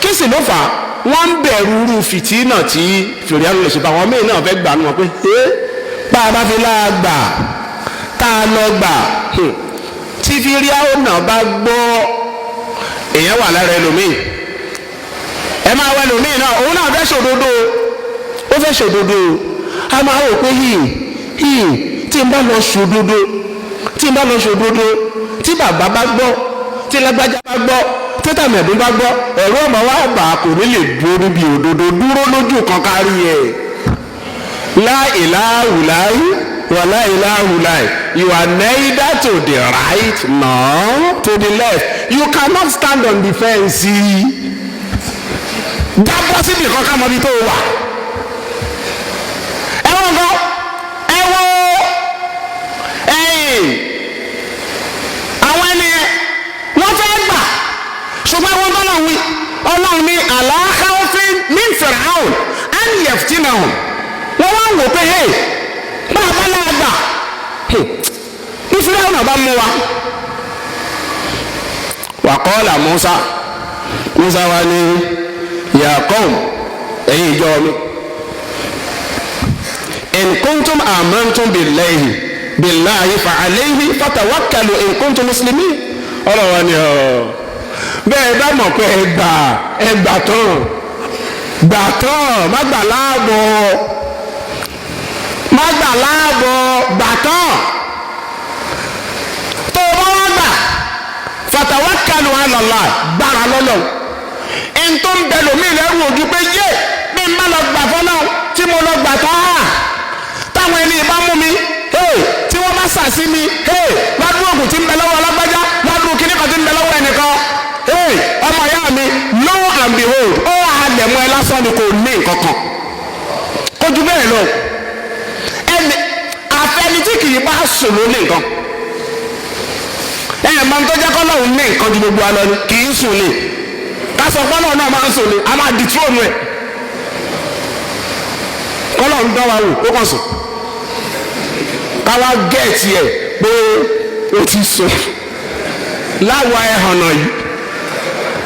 kí sì ló fà á wọ́n ń bẹ̀rù irú fìtínà tí Fìrìhánù lè ṣe bá wọn míì náà fẹ́ gbà nù wọn pé bá a bá fi láàgbà tá a lọ gbà tí Fìrìhánù náà bá gbọ́ èèyàn wà lára ẹlòmíì ẹ máa wọ ẹlòmíì náà òun náà fẹ́ ṣòdodo ó fẹ́ ṣòdodo a máa wò pé tí n bá lọ ṣòdodo tí bàbá bá gbọ́ tí lágbájá bá gbọ́ tẹ́tà mẹ̀dún bá gbọ́ ẹ̀rọ ọmọ wa bà kò ní lè dúró níbi òdodo dúró lójú kan kárí ẹ̀. La ilaha illallah wa la ilaha illallah. You are neither to the right nor to the left. You cannot stand on the fence. Dábọ́ síbi kankan mọ́bí tó wà. Ẹ wọ́n gan ẹ wọ́ àwọn ènìyàn wọ́n fẹ́ gbà ṣùgbọ́n wọ́n bọ́lá wí ọlọ́run ní àlàáfíà min Fir'aun an yaftinahum wọ́n wá wò pé bá a bá láàgbà ní Fir'aun náà bá mú wa. Wa qala Musa wa ní ya qawm ẹ̀yin ìjọ mi in kuntum amantum billahi fa alayhi fatawakkalu in kuntum muslimin. ọlọ́wọ́ ni bẹ́ẹ̀ bá mọ̀ pé ẹgbà tán má gbà láàbọ̀ gbà tán tó o bá wá gbà fatawakkalu ala Allah gbára lọ́lọ́ ẹni tó ń bẹ lómi lẹ́rù ojú pé bí n bá lọ gbà fọ́nà tí mo lọ gbà tán táwọn ẹni bá mú mi tí wọ́n bá sàsí mi ládùúgbò ògùn tí ń bẹ lọ́wọ́ alágbájá ládùúgbò kíní kan tí ń bẹ lọ́wọ́ ẹnìkan ọmọ ìyá mi lo and behold ó halẹ̀ mọ́ ẹ lásán ni kò ní nǹkan kan kó ju bẹ́ẹ̀ lọ ẹni àfẹni tí kì í bá sùn ló ní nǹkan máa ń tọ́jà kọ́ lọ́hùn ní nǹkan ju gbogbo alọ́ ni kì í sùn ni kásọ kọ́lọ́ náà máa ń sùn ni a máa di tírónù ẹ̀ kọ́lọ́ ń dán wa wò ó kàn sùn káwá gẹ̀ẹ́tì ẹ̀ pé ó ti sùn láwa ẹ̀hànà yìí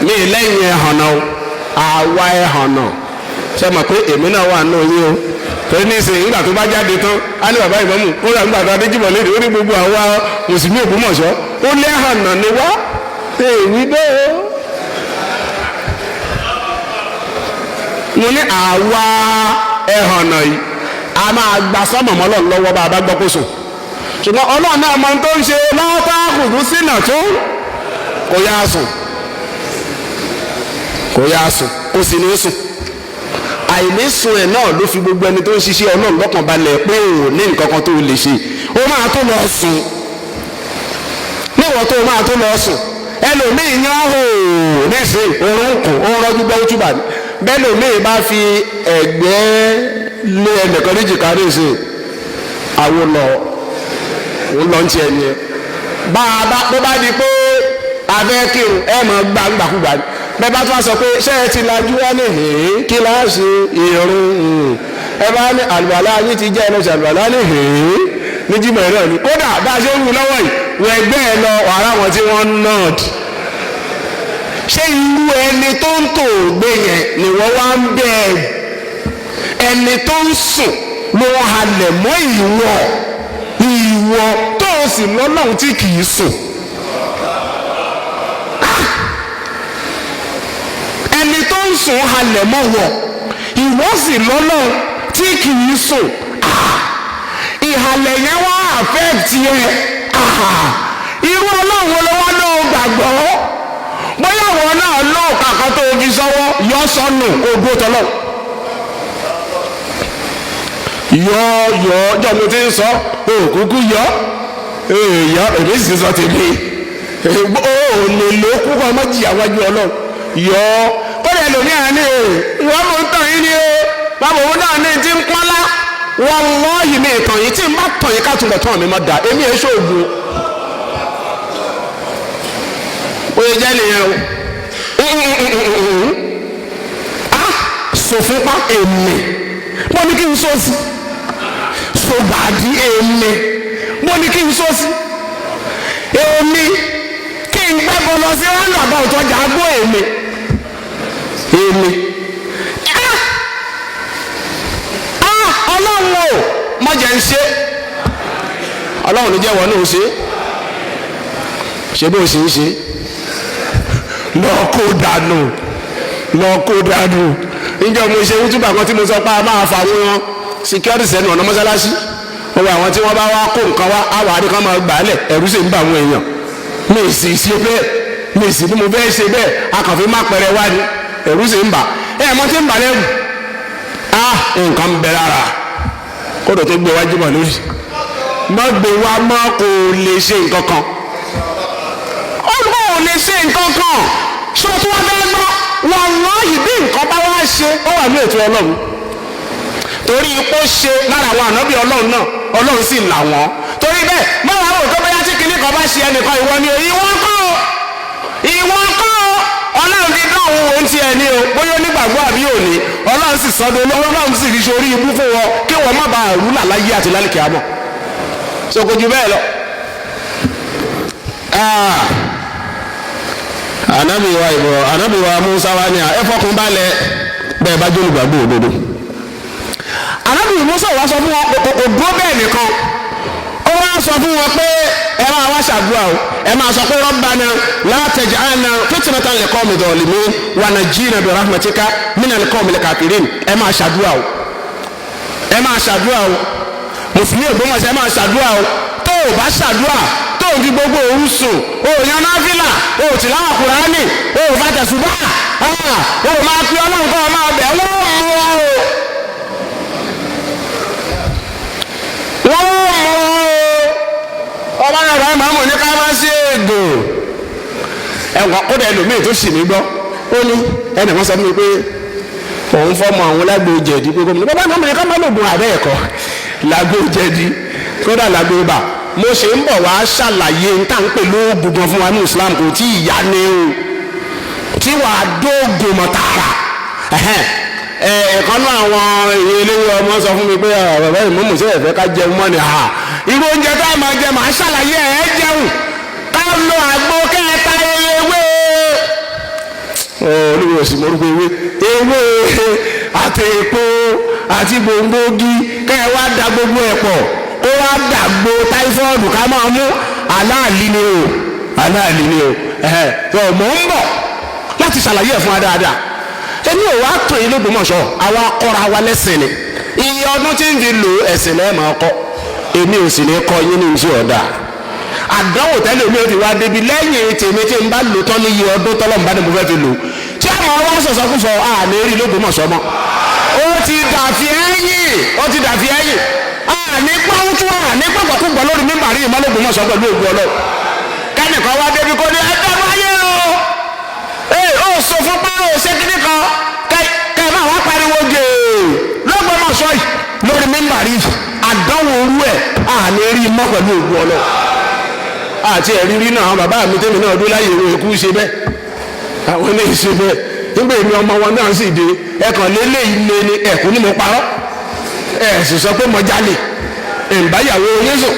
ní lẹ́yìn ẹ̀hànà o àwa ẹ̀hànà ṣe mọ̀ pé èmi náà wà nù yín o torí ní ìsìn nígbà tó bá jáde tán á ní bàbá ìmọ̀mù ó rà nígbà tó adéjìmọ̀ lédè ó ní gbogbo àwa mùsùlùmí Ògbómọ̀ṣọ́ ó lẹ́hànà ni wá èyí bẹ́ẹ̀ mo ní àwa ẹ̀hànà yìí a máa gba sọ́mọ̀ mọ́lọ́ lọ́wọ́ bá a bá gbọ́ kó sùn ṣùgbọ́n ọlọ́run náà mọ tó ń ṣe látàkùnkùn sínà tó kò yá sùn kò sì ní sùn àìní sùn ẹ̀ náà ló fi gbogbo ẹni tó ń ṣiṣẹ́ ọlọ́run lọ́kàn balẹ̀ pé ò ní nǹkan kan tó lè ṣe ó máa tó lọ sùn níwọ̀n tó máa tó lọ sùn ẹlòmíì yán hò nísìnyí òun kùn òun rọ́jú gbọ́ ojúbà bẹ́ẹ̀ lòmíì bá fi ẹ̀gbẹ́ lé ẹnìkan ní jìkà ní ìsìn àwọn lọ òun lọ ń tiẹ̀ ni ẹ bó bá di pé abẹ́ kírun ẹ mọ̀ gbàgbàkúgbà bẹ́ẹ̀ bá tún wá sọ pé ṣé ẹ ti lajú wá ní hèé kí láá ṣe ìrun ẹ bá ní àlùbàlá yín ti jẹ́ ẹ lọ sí àlùbàlá ní hèé ní jímọ̀ náà ni kódà bá a ṣe ń wù lọ́wọ́ yìí wọ ẹgbẹ́ ẹ lọ wàrà wọn tí wọ́n nọ́ọ̀dì ṣé irú ẹni tó ń tò gbé yẹn ni wọ́n wá ń bẹ̀rù ẹni tó ń sùn ló halẹ̀ mọ́ ìwọ tó o sì lọ́lọ́run tí kì í sùn ẹni tó ń sùn halẹ̀ mọ́ ìwọ sì lọ́lọ́run tí kì í sùn ìhàlẹ̀ yẹn wá affect yẹ irú ọlọ́run ló wá lóò gbàgbọ́ bóyá àwọn náà lóò kàkà tó fi sọ́wọ́ yọ sọ́nù ogún tọ́lọ́ yọ ọjọ́ mi ti ń sọ òkúkú yọ èmi sì sọ tèmi ó lè lo kúkọ ọmọ jìyà wájú Ọlọ́run yọ kọ́lẹ̀ ẹlòmíràn ní ìwọ́n mò ń tàn yín ni o báwo wọn náà ní ti ń pọ́nlá wallahi mi ìtàn yìí tí n bá tàn yín ká tún bọ̀ tán mi mọ́ da èmi ẹ̀ ṣoògùn ó yẹ jẹ́ nìyẹn o sòfin pa èmi mo ní kí n sọ sí sọgbàdì èmi mo ní kí n sọ sí èmi kí n pẹ́ bọ́ lọ sí ránà bá òtọ́jà gbó èmi Ọlọ́run o má jẹ́ ń ṣe Ọlọ́run ní jẹ́wọ́ náà ṣe bó ṣe ń ṣe lọ́ọ́ kó dànù níjọ́ mo ṣe wútúbà kan tí mo sọ pé a máa fa wọn security sẹ́nu ọ̀nà mọ́sálásí wọ́n wọ àwọn tí wọ́n bá wá kó nǹkan wá àwọn àdékan máa gbà á lẹ̀ ẹ̀rú sì ń bà àwọn èèyàn mi sì ṣe bẹ́ẹ̀ mi sì ní mo fẹ́ ṣe bẹ́ẹ̀ akànfin má pẹrẹ wá ni ẹ̀rú sì ń bà mọ́ tí ń bà lẹ́rù nǹkan bẹ lára kódò tó gbé wájú mọ̀ lórí má gbé wá má kò lè ṣe nǹkan kan ó lè ṣe nǹkan kan ṣé o tún wá bẹ́ẹ̀ gbọ́ wallahi bí nǹkan bá wá ṣe ó wà ní ètò Ọlọ́run torí ipò ṣe lára àwọn ànábì Ọlọ́run náà Ọlọ́run sì là wọ́n torí bẹ́ẹ̀ báwa rò tó bóyá tí kinní kan bá ṣe ẹnìkan ìwọ ni ìwọ kọ́ Ọlọ́run ti dán òun òun ti ẹni o bóyá onígbàgbọ́ àbí òní Ọlọ́run sì sọ́dọ̀ Ọlọ́run sì rí sórí ibú fún wọn kí wọ́n má bàa rú làláyé àti lálùkì àmọ́ so kò jù bẹ́ẹ̀ lọ. Ànábì wa Musa wa ni ẹ fọkùn balẹ̀ bẹ́ẹ̀ bá jẹ́ olùgbàgbọ́ òdodo. Ànábì Musa wa sọ fún wọn òdúró bẹ́ẹ̀ nìkan ó wá sọ fún wọn pé ẹ máa wá ṣàdúrà o ẹ máa sọ pé Rabbana la taj'alna fitnatan liqawmi zalimin wa najjina bi rahmatika minal qawmil kafirin ẹ máa ṣàdúrà o mùsùlùmí Ògbómọ̀ṣọ́ ẹ máa ṣàdúrà o tó o bá ṣàdúrà tó o fi gbogbo òru sùn o ò yan náfìlà o ò tìláwà Kùránì o ò fa tẹ̀sùbá o ò máa fi Ọlọ́run kọ́ ọ máa bẹ̀ wọ́n mú ọba náà bá máa mọ̀ ní ká má sí ègò ẹ̀wọ̀n kó dẹ̀ lómi tó sì mí gbọ́ ó ní ẹnì kan sọ fún mi pé òun fọmọ àwọn lágbo jẹ̀dí pé gómìnà bàbá náà mọ̀ ní ká má lògùn àbẹ́ ẹ̀kọ́ lágbo jẹ̀dí kódà lágbo bà mo ṣe ń bọ̀ wá ṣàlàyé ń tà ń pè lóògùn gan fún wa ní Islam kò tí ì yá ni o tí wàá dóògùn mọ̀ tààrà ẹ̀ẹ̀kan náà àwọn èyí eléwé ọmọ sọ fún mi pé bàbá ìmọ̀mù sí ẹ̀fẹ́ ká jẹun mọ́ ni irú oúnjẹ tá a máa jẹ màá ṣàlàyé ẹ̀ jẹun ká lo àgbo kẹta ewé olùwẹ̀ òsì mọ́rúkọ ewé àti èpo àti gbòǹgbògi kẹ́ ẹ wá da gbogbo ẹ̀ pọ̀ ó wá dàgbo táífọ́ọ̀dù ká máa mú aláàlí ni o mọ̀ ń bọ̀ láti ṣàlàyé ẹ̀ fún wa dáadáa èmi ò wá tàn yín l'Ógbómọ̀ṣọ́ àwa kọ́ra wa lẹ́sìn ni iye ọdún tí ń fi lò ẹ̀sìn lẹ́ẹ̀ máa kọ́ èmi ò sì ní kọ́ yín ní iṣẹ́ ọ̀dà àdánwò tẹ́lẹ̀ omi ò fi wá débi lẹ́yìn tèmi tí ń bá lò tán ní iye ọdún tọ́lọ́ nbá ni mo fẹ́ fi lò tí àwọn ọwọ́ sọ̀sọ́kùsọ àmì rí l'Ógbómọ̀ṣọ́ mọ́ ó ti dàfi ẹ̀yìn àní pọ́ńtù àní pọ̀pọ̀kúgbọ̀ lórí mímbàrí ìmọ̀ l'Ógbómọ̀ṣọ́ pẹ̀lú ògùn Ọlọ́run kẹ́nìkan wá débi kó ní ẹgbẹ́ wáyé ó sọ fún pé ó ṣe kíní kan kẹ máa wá pariwo gèè l'Ógbómọ̀ṣọ́ yìí lórí mímbàrí àdánwò orú ẹ̀ àní rí mọ́ pẹ̀lú ògùn Ọlọ́run àti ẹ̀rírí náà àwọn bàbá mi tẹ́mi náà dó láyé ìwé ikú ṣe bẹ́ẹ̀ àwọn ilé ìṣe bẹ́ẹ̀ nígbà èmi ọmọ wọn náà sì dé ẹ̀kan lélẹ̀ ilé ni ẹ̀kú ni mo parọ́ ẹ̀ sì sọ pé mo jalè ìbáyàwó oníṣò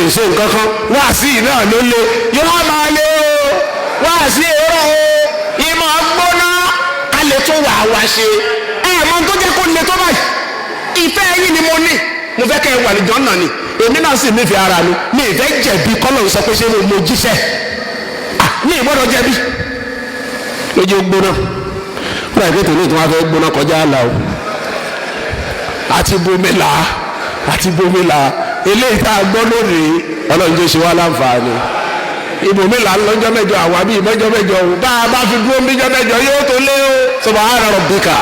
èso nǹkan kan wá sí náà ló lé yóò máa lé o wá sí èrò o ìmọ̀ gbóná ká lè tó wà wá ṣe mọ tó jẹ́ kó lè tó báyìí ìfẹ́ yìí ni mo ní mo fẹ́ kẹ́ ẹ wà lìjọ́ náà ni èmi náà sì nífẹ̀ẹ́ ara mi ìfẹ́ jẹ̀bi kọ́lọ̀ sọ pé ṣé mo jíṣẹ́ ní ìgbọ́dọ̀ jẹ̀bi lójú gbóná wọ́n àìpé tòun ní ìtura fẹ́ gbóná kọjá àlà o àti bomila eléyìí tá a gbọ́ lónìí Ọlọ́run jẹ́ ṣe wá láǹfààní ibòmílà lọ́jọ́ mẹ́jọ àwa bíi mẹ́jọ o bá a bá fi dúró níjọ́ mẹ́jọ yóò tó lé o subhana rabbika.